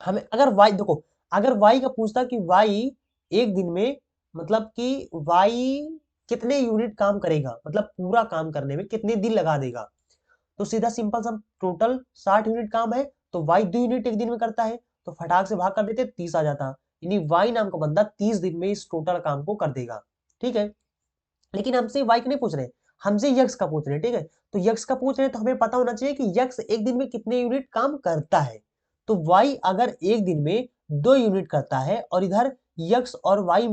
हमें अगर वाई देखो, अगर वाई का पूछता कि वाई एक दिन में, मतलब कि वाई कितने यूनिट काम करेगा, मतलब पूरा काम करने में कितने दिन लगा देगा, तो सीधा सिंपल सा टोटल 60 यूनिट काम है, तो वाई 2 यूनिट एक दिन में करता है, तो फटाक से भाग कर देते 30 आ जाता, यानी वाई नाम का बंदा 30 दिन में इस टोटल काम को कर देगा, ठीक है। लेकिन हमसे वाई का नहीं पूछ रहे, हमसे यक्स का पूछ रहे, ठीक है। तो यक्स का पूछ रहे तो हमें पता होना चाहिए कि यक्स एक दिन में कितने यूनिट काम करता है। तो वाई अगर एक दिन में 2 यूनिट करता है, और इधर यक्स और वाई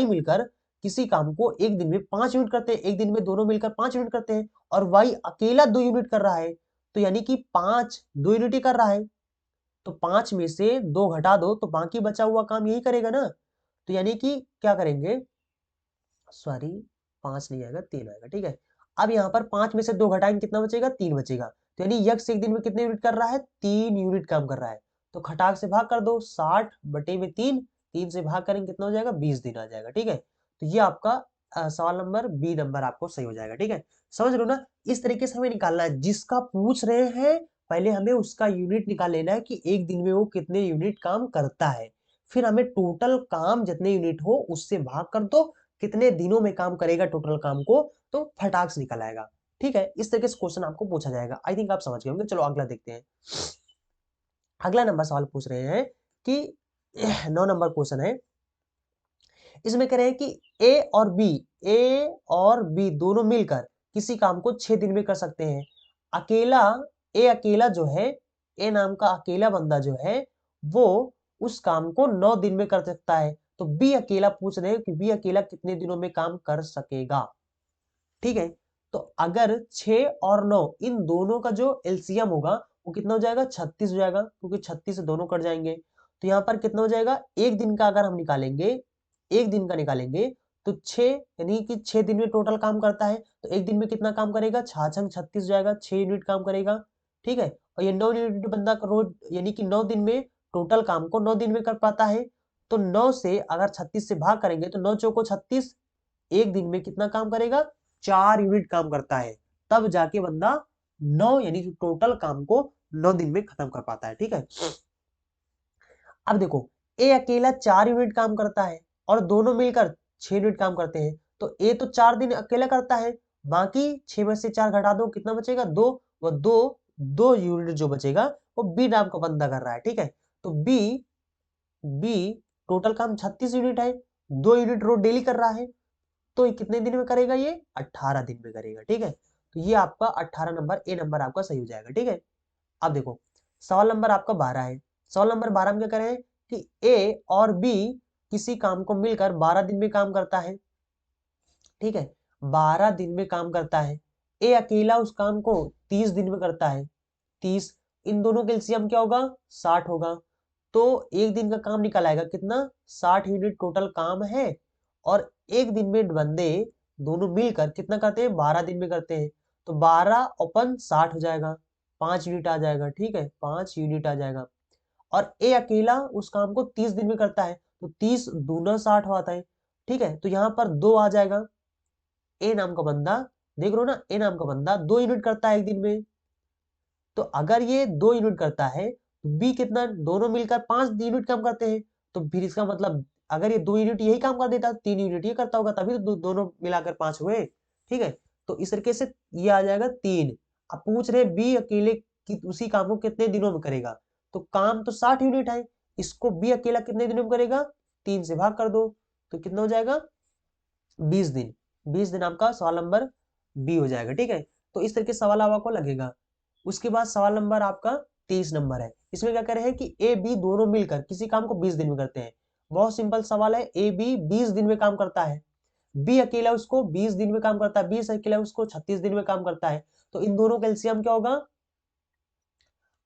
मिलकर किसी काम को एक दिन में 5 यूनिट करते हैं, एक दिन में दोनों मिलकर 5 यूनिट करते हैं, और वाई अकेला 2 यूनिट कर रहा है, तो यानी कि 5 2 यूनिट ही कर रहा है, तो 5 में से 2 घटा दो तो बाकी बचा हुआ काम यही करेगा ना। तो यानी कि क्या करेंगे, सॉरी 5 नहीं आएगा, 3 आएगा, ठीक है। अब यहाँ पर 5 में से 2 घटाएंगे कितना बचेगा, 3 बचेगा, तो यानी यक्स एक दिन में कितने यूनिट कर रहा है, 3 यूनिट काम कर रहा है। तो खटाक से भाग कर दो, 60/3, 3 से भाग करेंगे कितना हो जाएगा, 20 दिन आ जाएगा, ठीक है। तो ये आपका सवाल नंबर बी नंबर आपको सही हो जाएगा, ठीक है। समझ लो ना, इस तरीके से हमें निकालना है, जिसका पूछ रहे हैं पहले हमें उसका यूनिट निकाल लेना है कि एक दिन में वो कितने यूनिट काम करता है, फिर हमें टोटल काम जितने यूनिट हो उससे भाग कर दो, कितने दिनों में काम करेगा टोटल काम को, तो फटाक से निकल आएगा, ठीक है। इस तरीके से क्वेश्चन आपको पूछा जाएगा, आई थिंक आप समझ गए होंगे। चलो अगला देखते हैं। अगला नंबर सवाल पूछ रहे हैं कि 9 नंबर क्वेश्चन है, इसमें कह रहे हैं कि ए और बी दोनों मिलकर किसी काम को 6 दिन में कर सकते हैं। अकेला अकेला जो है, ए नाम का अकेला बंदा जो है वो उस काम को 9 दिन में कर सकता है। तो बी अकेला पूछ रहे हैं कि बी अकेला कितने दिनों में काम कर सकेगा, ठीक है। तो अगर 6 और 9 इन दोनों का जो एलसीएम होगा वो कितना हो जाएगा, 36 हो जाएगा, क्योंकि 36 से दोनों कट जाएंगे। तो यहाँ पर कितना हो जाएगा, एक दिन का अगर हम निकालेंगे, एक दिन का निकालेंगे तो 6, यानी कि 6 दिन में टोटल काम करता है, तो एक दिन में कितना काम करेगा, 6×6 = 36 हो जाएगा, 6 यूनिट काम करेगा, ठीक है। और ये 9 यूनिट बंदा रोज, यानी कि 9 दिन में टोटल काम को 9 दिन में कर पाता है। तो 9 से अगर 36 से भाग करेंगे तो 9 चौको 36, एक दिन में कितना काम करेगा, 4 यूनिट काम करता है, तब जाके बंदा 9 यानी कि टोटल काम को 9 दिन में खत्म कर पाता है, ठीक है। अब देखो, ए अकेला 4 यूनिट काम करता है और दोनों मिलकर 6 यूनिट काम करते हैं, तो ए तो 4 दिन अकेला करता है, बाकी 6 में से 4 घटा दो कितना बचेगा, 2, वो 2 यूनिट जो बचेगा वो बी नाम का बंदा कर रहा है, ठीक है। तो बी बी टोटल काम 36 यूनिट है, 2 यूनिट रोज डेली कर रहा है, तो ये कितने दिन में करेगा, ये 18 दिन में करेगा, ठीक है। तो ये आपका 18 नंबर ए नंबर आपका सही हो जाएगा, ठीक है। अब देखो सवाल नंबर आपका 12 है। सवाल नंबर 12 में क्या करें कि ए और बी किसी काम को मिलकर 12 दिन में काम करता है, ठीक है। 12 दिन में काम करता है, ए अकेला उस काम को 30 दिन में करता है, 30, इन दोनों का एलसीएम क्या होगा, 60 होगा। तो एक दिन का काम निकल आएगा कितना, 60 यूनिट टोटल काम है, और एक दिन में बंदे दोनों मिलकर कितना करते हैं, 12 दिन में करते हैं, तो 12/60 हो जाएगा, 5 यूनिट आ जाएगा, ठीक है, 5 यूनिट आ जाएगा। और ए अकेला उस काम को 30 दिन में करता है, तो 30 दूना 60 आता है, ठीक है। तो यहाँ पर 2 आ जाएगा। ए नाम का बंदा, देख रहे हो ना, ए नाम का बंदा 2 यूनिट करता है एक दिन में। तो अगर ये 2 यूनिट करता है तो बी कितना, दोनों मिलकर 5 यूनिट काम करते हैं। तो फिर इसका मतलब अगर ये 2 यूनिट यही काम कर देता तो 3 यूनिट ये करता होगा, तभी तो दोनों मिलाकर 5 हुए, ठीक है। तो इस तरीके से ये आ जाएगा 3। अब पूछ रहे बी अकेले कि उसी काम को कितने दिनों में करेगा। तो काम तो 60 यूनिट है, इसको बी अकेला कितने दिनों में करेगा, 3 से भाग कर दो, तो कितना हो जाएगा, 20 दिन। 20 दिन आपका सवाल नंबर बी हो जाएगा, ठीक है। तो इस तरीके से सवाल आपको लगेगा। उसके बाद सवाल नंबर आपका 23 नंबर है। इसमें क्या कह रहे हैं कि ए बी दोनों मिलकर किसी काम को 20 दिन में करते हैं। बहुत सिंपल सवाल है, ए बी 20 दिन में काम करता है, बी अकेला उसको 20 दिन में काम करता है, बी अकेला उसको 36 दिन में काम करता है। तो इन दोनों का एलसीएम क्या होगा,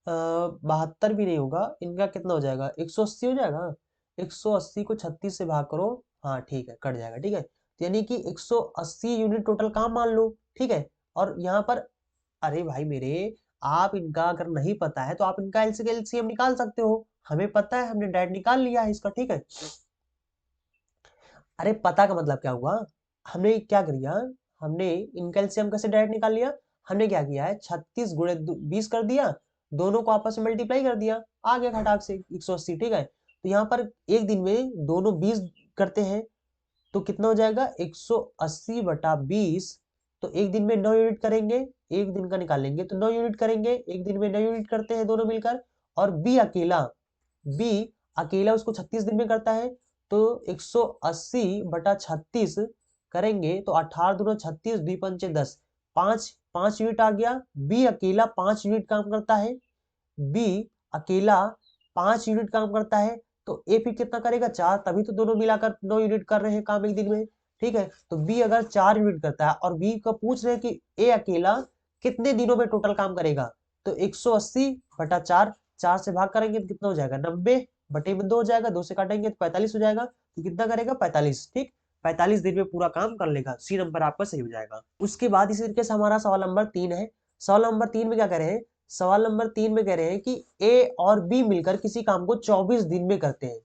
72 भी नहीं होगा, इनका कितना हो जाएगा, 180 हो जाएगा। 180 को 36 से भाग करो, हाँ ठीक है, कट जाएगा, ठीक है। तो यानी कि 180 यूनिट टोटल काम मान लो, ठीक है। और यहाँ पर अरे भाई मेरे, आप इनका अगर नहीं पता है तो आप इनका एलसीएम निकाल सकते हो, हमें पता है, हमने डायरेक्ट निकाल लिया है इसका, ठीक है। अरे पता का मतलब क्या हुआ, हमने क्या किया, हमने इनका एलसीएम कैसे डायरेक्ट निकाल लिया, हमने क्या किया है 36 गुणे 20 कर दिया, दोनों को आपस में मल्टीप्लाई कर दिया, आ गया खटाक से 180, ठीक है। तो यहाँ पर एक दिन में दोनों 20 करते हैं, तो कितना हो जाएगा 180 बटा 20। तो एक दिन में 9 यूनिट करेंगे, एक दिन का निकालेंगे तो 9 यूनिट करेंगे, एक दिन में 9 यूनिट करते हैं दोनों मिलकर। और बी अकेला उसको 36 दिन में करता है, तो 180 बटा 36 करेंगे तो 18 दूना 36, 2 पंचे 10, 5 यूनिट आ गया। बी अकेला 5 यूनिट काम करता है, बी अकेला 5 यूनिट काम करता है। तो ए फिर कितना करेगा, 4, तभी तो दोनों मिलाकर 9 यूनिट कर रहे हैं काम एक दिन में, ठीक है। तो बी अगर 4 यूनिट करता है और बी का पूछ रहे हैं कि ए अकेला कितने दिनों में टोटल काम करेगा, तो 180 बटा 4, 4 से भाग करेंगे तो कितना हो जाएगा, 90 बटे में 2 हो जाएगा, 2 से काटेंगे तो 45 हो जाएगा। तो कितना करेगा, 45, ठीक, 45 दिन में पूरा काम कर लेगा। सी नंबर आपका सही हो जाएगा। उसके बाद इसी तरीके से हमारा सवाल नंबर 3 है। सवाल नंबर 3 में क्या कह रहे हैं, सवाल नंबर 3 में कह रहे हैं कि ए और बी मिलकर किसी काम को 24 दिन में करते हैं,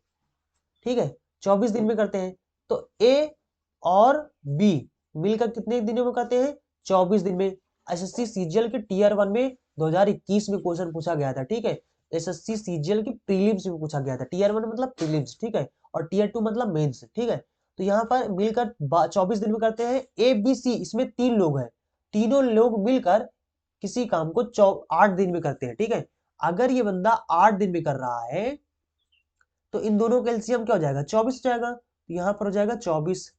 ठीक है, 24 दिन में करते हैं। तो ए और बी मिलकर कितने दिनों में करते हैं, 24 दिन में। एसएससी सीजीएल के टीयर 1 में 2021 में क्वेश्चन पूछा गया था, ठीक है। एसएससी सीजीएल की प्रीलिम्स में पूछा गया था, टीयर 1 मतलब प्रीलिम्स, ठीक है, और टीयर 2 मतलब मेंस, ठीक है। तो यहाँ पर मिलकर 24 दिन में करते हैं। ए बी सी इसमें 3 लोग हैं, तीनों लोग मिलकर किसी काम को 8 दिन में करते हैं, ठीक है। अगर ये बंदा 8 दिन में कर रहा है तो इन दोनों का एलसीएम क्या हो जाएगा, 24 हो जाएगा। तो यहाँ पर हो जाएगा 24,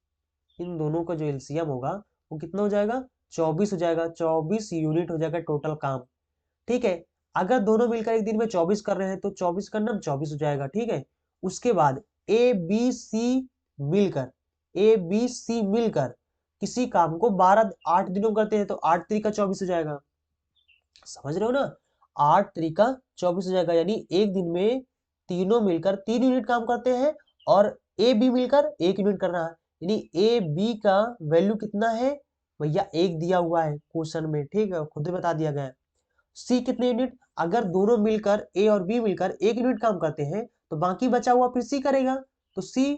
इन दोनों का जो एलसीएम होगा वो कितना हो जाएगा, 24 हो जाएगा, 24 यूनिट हो जाएगा टोटल काम, ठीक है। अगर दोनों मिलकर एक दिन में 24 कर रहे हैं तो 24 का नाम 24 हो जाएगा, ठीक है। उसके बाद ए बी सी मिलकर, ए बी सी मिलकर किसी काम को 8 दिनों में करते हैं, तो 8 तरीका 24 हो जाएगा, समझ रहे हो ना। 8 तरीका 24 हो जाएगा, यानी एक दिन में तीनों मिलकर 3 यूनिट काम करते हैं और ए बी मिलकर 1 यूनिट कर रहा है, यानी ए बी का वैल्यू कितना है भैया, 1 दिया हुआ है क्वेश्चन में, ठीक है, खुद ही बता दिया गया है। सी कितने यूनिट, अगर दोनों मिलकर ए और बी मिलकर 1 यूनिट काम करते हैं तो बाकी बचा हुआ फिर सी करेगा। तो सी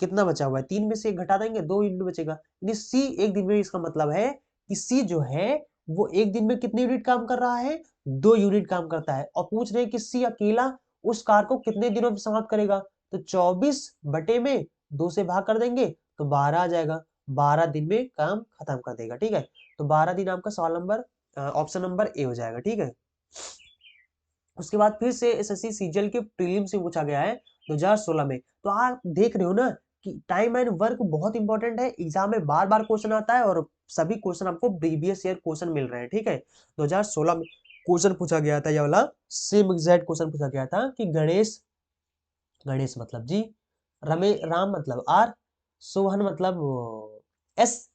कितना बचा हुआ है, 3 में से 1 घटा देंगे, 2 यूनिट बचेगा, यानी सी एक दिन में। इसका मतलब है कि सी जो है वो एक दिन में कितने यूनिट काम कर रहा है, 2 यूनिट काम करता है। और पूछ रहे हैं कि सी अकेला उस कार को कितने दिनों में समाप्त करेगा, तो 24 बटे में 2 से भाग कर देंगे तो 12 आ जाएगा, 12 दिन में काम खत्म कर देगा, ठीक है। तो 12 दिन आपका सवाल नंबर ऑप्शन नंबर ए हो जाएगा, ठीक है। उसके बाद फिर से एसएससी सीजीएल के प्रीलिम्स से पूछा गया है 2016 में। तो आप देख रहे हो ना कि टाइम एंड वर्क बहुत इंपॉर्टेंट है, एग्जाम में बार बार क्वेश्चन आता है और सभी क्वेश्चन आपको प्रीवियस ईयर क्वेश्चन मिल रहे हैं, ठीक है। 2016 में क्वेश्चन पूछा गया था, ये वाला सेम एग्जैक्ट क्वेश्चन पूछा गया था कि गणेश, गणेश मतलब जी, राम मतलब आर, सोहन मतलब एस,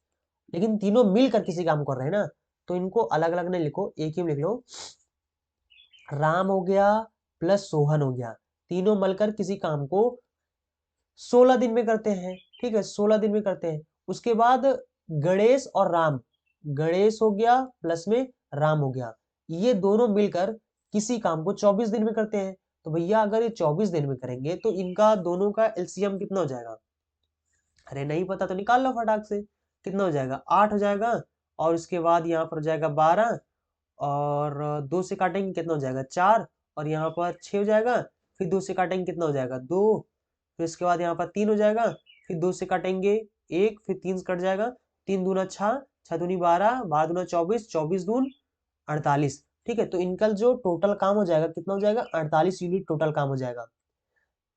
लेकिन तीनों मिलकर किसी काम कर रहे हैं ना, तो इनको अलग अलग नहीं लिखो, एक ही में लिख लो। राम हो गया प्लस सोहन हो गया, तीनों मिलकर किसी काम को 16 दिन में करते हैं, ठीक है, 16 दिन में करते हैं। उसके बाद गणेश और राम, गणेश हो गया प्लस में राम हो गया, ये दोनों मिलकर किसी काम को 24 दिन में करते हैं। तो भैया अगर ये 24 दिन में करेंगे तो इनका दोनों का एलसीएम कितना हो जाएगा? अरे नहीं पता तो निकाल लो फटाक से। कितना हो जाएगा? 8 हो जाएगा। और उसके बाद यहाँ पर हो जाएगा 12, और 2 से काटेंगे कितना हो जाएगा? 4, और यहाँ पर 6 हो जाएगा। फिर 2 से काटेंगे कितना हो जाएगा? 2। फिर इसके बाद यहाँ पर 3 हो जाएगा। फिर 2 से काटेंगे 1, फिर 3 से कट जाएगा। 3 दूना 6, 6 दूनी 12, 12 दूना 24, 24 दून 48। ठीक है, तो इनका जो टोटल काम हो जाएगा कितना हो जाएगा? 48 यूनिट टोटल काम हो जाएगा।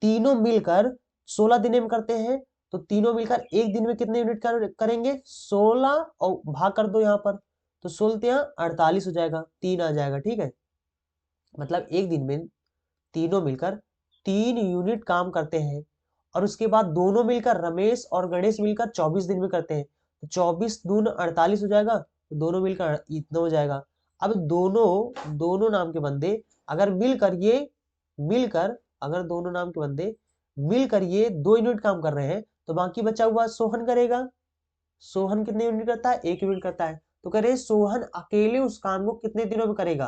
तीनों मिलकर 16 दिन में करते हैं, तो तीनों मिलकर एक दिन में कितने यूनिट करेंगे? 16, और भाग कर दो यहाँ पर, तो 16 यहाँ 48 हो जाएगा, 3 आ जाएगा। ठीक है, मतलब एक दिन में तीनों मिलकर 3 यूनिट काम करते हैं। और उसके बाद दोनों मिलकर, रमेश और गणेश मिलकर 24 दिन में करते हैं, तो 24 दून 48 हो जाएगा, तो दोनों मिलकर इतना हो जाएगा। अब दोनों दोनों नाम के बंदे अगर मिलकर अगर दोनों नाम के बंदे मिलकर ये 2 यूनिट काम कर रहे हैं, तो बाकी बचा हुआ सोहन करेगा। सोहन कितने यूनिट करता है? 1 यूनिट करता है। तो कह रहे सोहन अकेले उस काम को कितने दिनों में करेगा?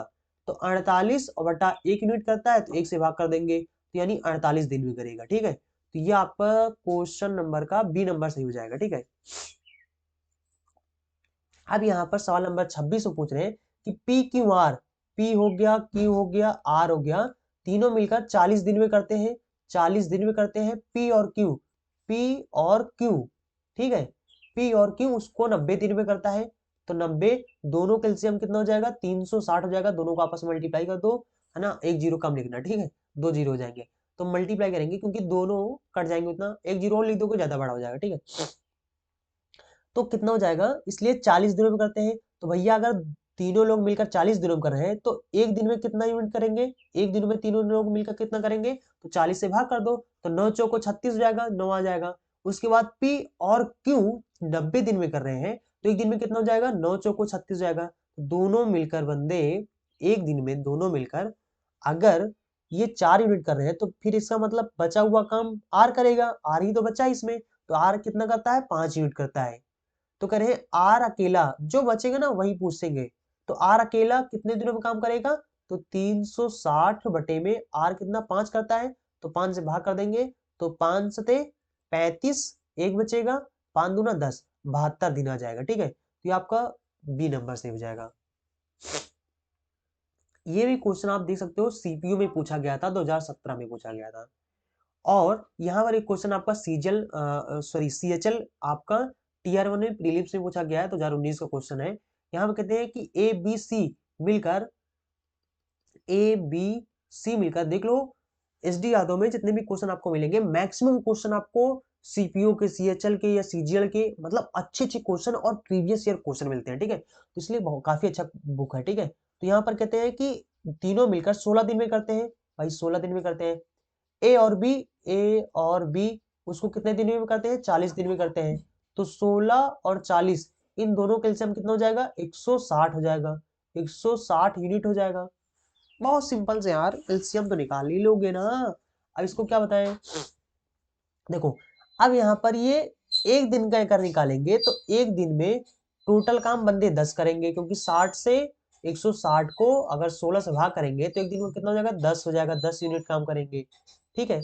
तो 48 और बटा 1 यूनिट करता है, तो 1 से भाग कर देंगे, तो यानी 48 दिन में करेगा। ठीक है, तो ये आपका क्वेश्चन नंबर का बी नंबर सही हो जाएगा। ठीक है, अब यहाँ पर सवाल नंबर 26 में पूछ रहे हैं कि पी क्यू आर, पी हो गया, क्यू हो गया, आर हो गया, तीनों मिलकर 40 दिन में करते हैं। 40 दिन में करते हैं पी और क्यू, पी और क्यू। ठीक है, पी और क्यू उसको 90 दिन में करता है, तो 90 दोनों का एलसीएम कितना हो जाएगा? 360 हो जाएगा। दोनों को आपस में मल्टीप्लाई कर दो, है ना, एक जीरो कम लिखना। ठीक है, 2 जीरो हो जाएंगे, तो मल्टीप्लाई करेंगे क्योंकि दोनों कट जाएंगे, उतना एक जीरो और लिख दोगे ज्यादा बड़ा हो जाएगा। ठीक है, तो कितना हो जाएगा? इसलिए 40 दिनों में करते हैं। तो भैया अगर तीनों लोग मिलकर 40 दिनों में कर रहे हैं, तो एक दिन में कितना यूनिट करेंगे? एक दिन में तीनों लोग मिलकर कितना करेंगे? तो 40 से भाग कर दो, तो 9 चौको 36 हो जाएगा, 9 आ जाएगा। उसके बाद पी और क्यू 90 दिन में कर रहे हैं, तो एक दिन में कितना हो जाएगा? 9 चौको 36 हो जाएगा। दोनों मिलकर बंदे एक दिन में दोनों मिलकर अगर ये 4 यूनिट कर रहे हैं, तो फिर इसका मतलब बचा हुआ काम आर करेगा। आर ही तो बचा है इसमें, तो आर कितना करता है? 5 यूनिट करता है। तो कह रहे हैं आर अकेला, जो बचेगा ना वही पूछेंगे। तो आर अकेला कितने दिनों में काम करेगा? तो 360 बटे में आर कितना? 5 करता है, तो 5 से भाग कर देंगे, तो 5 सते 35, एक बचेगा, 5 दूना 10, 72 दिन आ जाएगा। ठीक है, तो ये आपका बी नंबर से हो जाएगा। ये भी क्वेश्चन आप देख सकते हो सीपीयू में पूछा गया था, 2017 में पूछा गया था। और यहाँ पर एक क्वेश्चन आपका सीएचएल आपका टीआर 1 में प्रीलिम्स में पूछा गया है, 2019 का क्वेश्चन है। यहाँ पे कहते हैं कि ए बी सी मिलकर देख लो, एसडी यादव में जितने भी क्वेश्चन आपको मिलेंगे, मैक्सिमम क्वेश्चन आपको सीपीयू के, सीएचएल के या सीजीएल के, मतलब अच्छे अच्छे क्वेश्चन और प्रीवियस ईयर क्वेश्चन मिलते हैं। ठीक है, तो इसलिए काफी अच्छा बुक है। ठीक है, तो यहाँ पर कहते हैं कि तीनों मिलकर 16 दिन में करते हैं। भाई 16 दिन में करते हैं। ए और बी उसको कितने दिन में करते हैं? 40 दिन में करते हैं। तो 16 और 40 इन दोनों का एलसीएम कितना हो जाएगा? 160 हो जाएगा, 160 यूनिट हो जाएगा। बहुत सिंपल से यार, एलसीएम तो निकाल ही लोगे ना। अब इसको क्या बताएं? देखो, अब यहाँ पर ये एक दिन का कर निकालेंगे, तो एक दिन में टोटल काम बंदे 10 करेंगे, क्योंकि 60 से 160 को अगर 16 से भाग करेंगे तो एक दिन में कितना हो जाएगा? 10 हो जाएगा, 10 यूनिट काम करेंगे। ठीक है,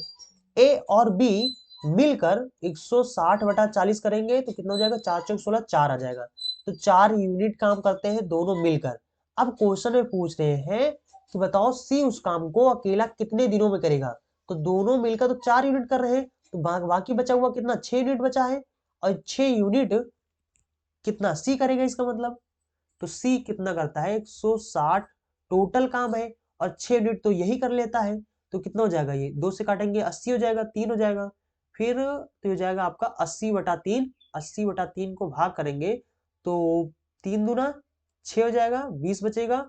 ए और बी मिलकर 160 बटा 40 करेंगे, तो कितना हो जाएगा? 4 चौक 16, 4 आ जाएगा। तो 4 यूनिट काम करते हैं दोनों मिलकर। अब क्वेश्चन में पूछ रहे हैं कि बताओ सी उस काम को अकेला कितने दिनों में करेगा? तो दोनों मिलकर तो 4 यूनिट कर रहे हैं, तो बाकी बचा हुआ कितना? 6 यूनिट बचा है, और 6 यूनिट कितना सी करेगा इसका मतलब? तो सी कितना करता है? 160 टोटल काम है, और 6 यूनिट तो यही कर लेता है। तो कितना हो जाएगा? ये 2 से काटेंगे 80 हो जाएगा, 3 हो जाएगा। फिर तो हो जाएगा आपका 80 बटा 3, 80 बटा 3 को भाग करेंगे, तो 3 दूना 6 हो जाएगा, 20 बचेगा,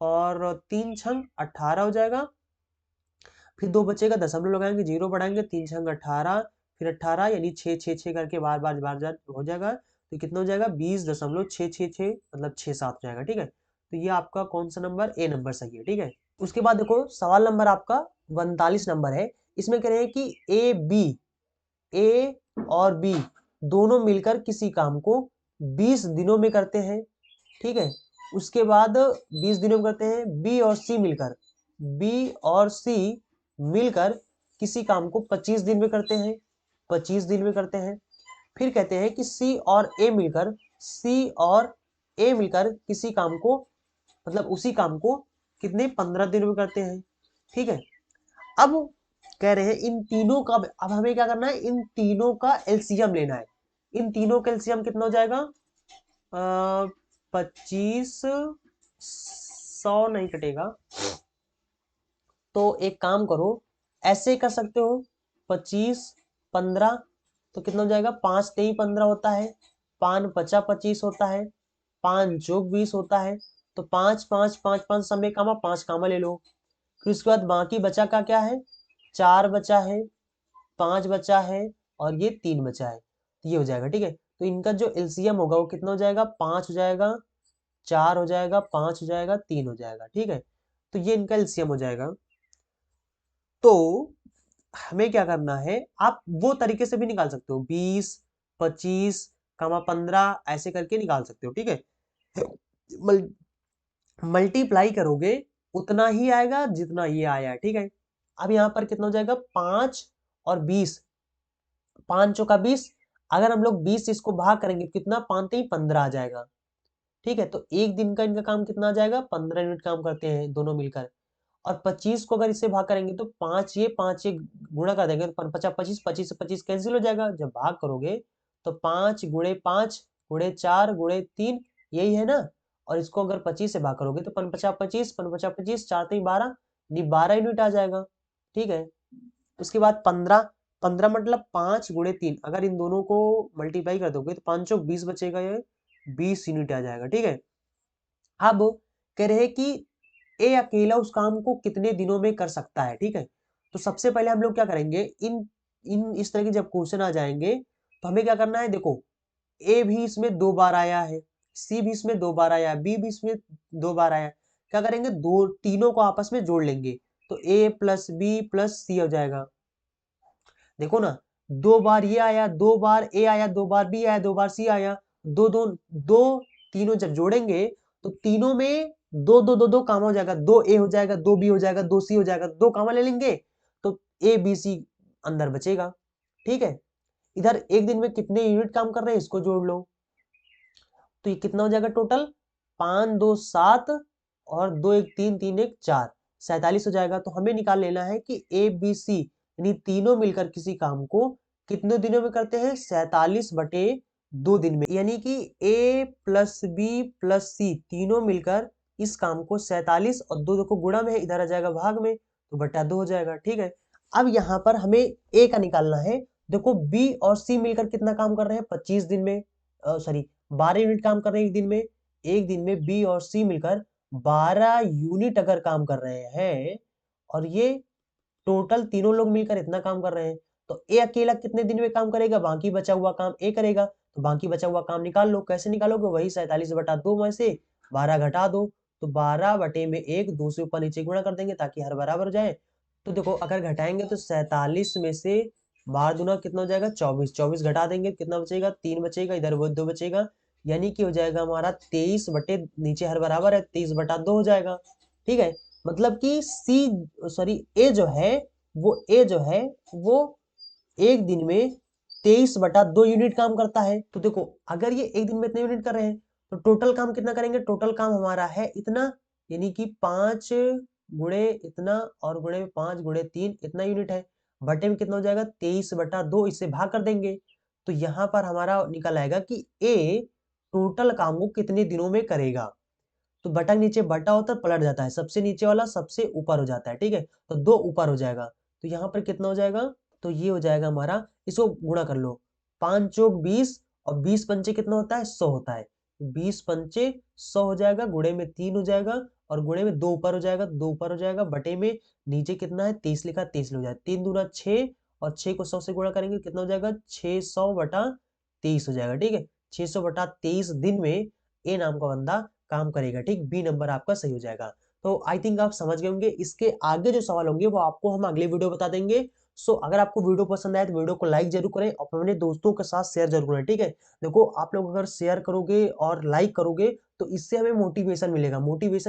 और 3 छंग 18 हो जाएगा। फिर 2 बचेगा, दशमलव लगाएंगे, 0 बढ़ाएंगे, 3 छंग 18, फिर 18 यानी 6 6 6 करके बार बार हो जाएगा। तो कितना हो जाएगा? 20.666, मतलब 6 7 हो जाएगा। ठीक है, तो ये आपका कौन सा नंबर? ए नंबर सही है। ठीक है, उसके बाद देखो सवाल नंबर आपका 45 नंबर है। इसमें कह रहे हैं कि ए और बी दोनों मिलकर किसी काम को 20 दिनों में करते हैं। ठीक है, उसके बाद 20 दिनों में करते हैं बी और सी मिलकर, बी और सी मिलकर किसी काम को 25 दिन में करते हैं, 25 दिन में करते हैं। फिर कहते हैं कि सी और ए मिलकर, सी और ए मिलकर किसी काम को, मतलब उसी काम को कितने 15 दिन में करते हैं। ठीक है, अब कह रहे हैं इन तीनों का, अब हमें क्या करना है, इन तीनों का एलसीएम लेना है। इन तीनों का एलसीएम कितना हो जाएगा, 25, 100 नहीं कटेगा, तो एक काम करो, ऐसे कर सकते हो, 25, 15, तो कितना हो जाएगा, 5 तेई 15 होता है, 5 पचा 25 होता है, 5 जोग 20 होता है, तो 5 5 5 5 समय कामा 5 कामा ले लो। फिर उसके बाद बाकी बचा का क्या है, 4 बचा है, 5 बचा है, और ये 3 बचा है, तो ये हो जाएगा। ठीक है, तो इनका जो एलसीएम होगा वो कितना हो जाएगा, 5 हो जाएगा, 4 हो जाएगा, 5 हो जाएगा, 3 हो जाएगा। ठीक है, तो ये इनका एलसीएम हो जाएगा। तो हमें क्या करना है, आप वो तरीके से भी निकाल सकते हो, 20, 25, 15 ऐसे करके निकाल सकते हो। ठीक है, मल्टीप्लाई करोगे उतना ही आएगा जितना ये आया है। ठीक है, अब यहां पर कितना हो जाएगा, 5 और 20, 5 चौका 20, अगर हम लोग 20 इसको भाग करेंगे कितना, 5 3 15 आ जाएगा। ठीक है, तो एक दिन का इनका काम कितना आ जाएगा, 15 यूनिट काम करते हैं दोनों मिलकर। और 25 को अगर इससे भाग करेंगे तो 5 ये गुणा कर देंगे तो 50 25, 25 से 25 कैंसिल हो जाएगा। जब भाग करोगे तो 5 गुणे 5 गुणे 4 गुणे 3, यही है ना। और इसको अगर 25 से भाग करोगे तो 5 50 25, 5 50 25, 4 3 12, 12 यूनिट आ जाएगा। ठीक है, उसके बाद 15, 15 मतलब 5 गुणे 3, अगर इन दोनों को मल्टीप्लाई कर दोगे तो 5 चौक 20 बचेगा, ये 20 यूनिट आ जाएगा। ठीक है, अब कह रहे हैं कि ए अकेला उस काम को कितने दिनों में कर सकता है। ठीक है, तो सबसे पहले हम लोग क्या करेंगे, इन इन इस तरह के जब क्वेश्चन आ जाएंगे तो हमें क्या करना है, देखो ए भी इसमें 2 बार आया है, सी भी इसमें 2 बार आया, बी भी इसमें 2 बार आया, क्या करेंगे, दो तीनों को आपस में जोड़ लेंगे, तो ए प्लस बी प्लस सी हो जाएगा। देखो ना, 2 बार ये आया, 2 बार ए आया, 2 बार बी आया, 2 बार सी आया, दो दो दो, तीनों जब जोड़ेंगे तो तीनों में दो दो दो दो कामा हो जाएगा, 2 ए हो जाएगा, 2 बी हो जाएगा, 2 सी हो जाएगा, 2 कामा ले लेंगे तो ए बी सी अंदर बचेगा। ठीक है, इधर एक दिन में कितने यूनिट काम कर रहे हैं इसको जोड़ लो, तो ये कितना हो जाएगा टोटल, 5 2 7 और 2 1 3 3 1 4, 47 हो जाएगा। तो हमें निकाल लेना है कि ए बी सी यानी तीनों मिलकर किसी काम को कितने दिनों में करते हैं, 47/2 दिन में, यानी कि ए प्लस बी प्लस सी तीनों मिलकर इस काम को 47 और 2 को गुणा में इधर आ जाएगा भाग में, तो बटा 2 हो जाएगा। ठीक है, अब यहाँ पर हमें ए का निकालना है। देखो बी और सी मिलकर कितना काम कर रहे हैं, 25 दिन में, सॉरी 12 यूनिट काम कर रहे हैं एक दिन में। एक दिन में बी और सी मिलकर 12 यूनिट अगर काम कर रहे हैं, और ये टोटल तीनों लोग मिलकर इतना काम कर रहे हैं, तो ए अकेला कितने दिन में काम करेगा, बाकी बचा हुआ काम ए करेगा, तो बाकी बचा हुआ काम निकाल लो। कैसे निकालोगे, वही 47/2 में से 12 घटा दो, तो 12 बटे में 1, 2 से ऊपर नीचे गुणा कर देंगे ताकि हर बराबर हो जाए। तो देखो अगर घटाएंगे तो 47 में से 12 दूना कितना हो जाएगा, 24, 24 घटा देंगे कितना बचेगा, 3 बचेगा, इधर वो 2 बचेगा, यानी कि हो जाएगा हमारा 23 बटे, नीचे हर बराबर है, 23/2 हो जाएगा। ठीक है, मतलब कि सी, सॉरी ए जो है, वो ए जो है वो एक दिन में 23/2 यूनिट काम करता है। तो देखो अगर ये एक दिन में इतने यूनिट कर रहे हैं तो टोटल काम कितना करेंगे, टोटल काम हमारा है इतना, यानी कि 5 गुणे इतना और गुणे 5 गुणे 3 इतना यूनिट है, बटे में कितना हो जाएगा, 23/2, इससे भाग कर देंगे तो यहां पर हमारा निकल आएगा कि ए टोटल काम को कितने दिनों में करेगा। तो बटा नीचे बटा होता है पलट जाता है, सबसे नीचे वाला सबसे ऊपर हो जाता है। ठीक है, तो 2 ऊपर हो जाएगा, तो यहाँ पर कितना हो जाएगा, तो ये हो जाएगा हमारा, इसको गुणा कर लो, 5 चौक 20 और 20 पंचे कितना होता है, 100 होता है, 20 पंचे 100 हो जाएगा, गुणे में 3 हो जाएगा और गुणे में 2 ऊपर हो जाएगा, 2 ऊपर हो जाएगा, बटे में नीचे कितना है 23 लिखा, 23 हो जाएगा, 3 दूना 6 और 6 को 100 से गुणा करेंगे कितना हो जाएगा, 600/23 हो जाएगा। ठीक है, 600/23 दिन में ए नाम का बंदा काम करेगा। ठीक, बी नंबर आपका सही हो जाएगा। तो आई थिंक आप समझ गए होंगे। इसके आगे जो सवाल होंगे वो आपको हम अगले वीडियो बता देंगे। सो अगर आपको वीडियो पसंद आए तो वीडियो को लाइक जरूर करें और अपने दोस्तों के साथ शेयर जरूर करें, ठीक है। देखो आप लोग अगर शेयर करोगे और लाइक करोगे तो इससे हमें मोटिवेशन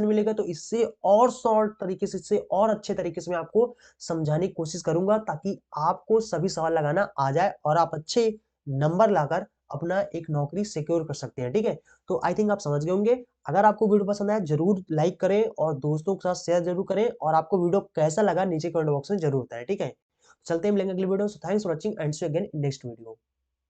मिलेगा तो इससे और शॉर्ट तरीके से, इससे और अच्छे तरीके से मैं आपको समझाने की कोशिश करूंगा ताकि आपको सभी सवाल लगाना आ जाए और आप अच्छे नंबर लाकर अपना एक नौकरी सिक्योर कर सकते हैं, ठीक है। तो आई थिंक आप समझ गए होंगे। अगर आपको वीडियो पसंद आए जरूर लाइक करें और दोस्तों के साथ शेयर जरूर करें और आपको वीडियो कैसा लगा नीचे कमेंट बॉक्स में जरूर बताएं, ठीक है। चलते हैं, मिलेंगे अगली video. So thanks for watching and see you again in next video.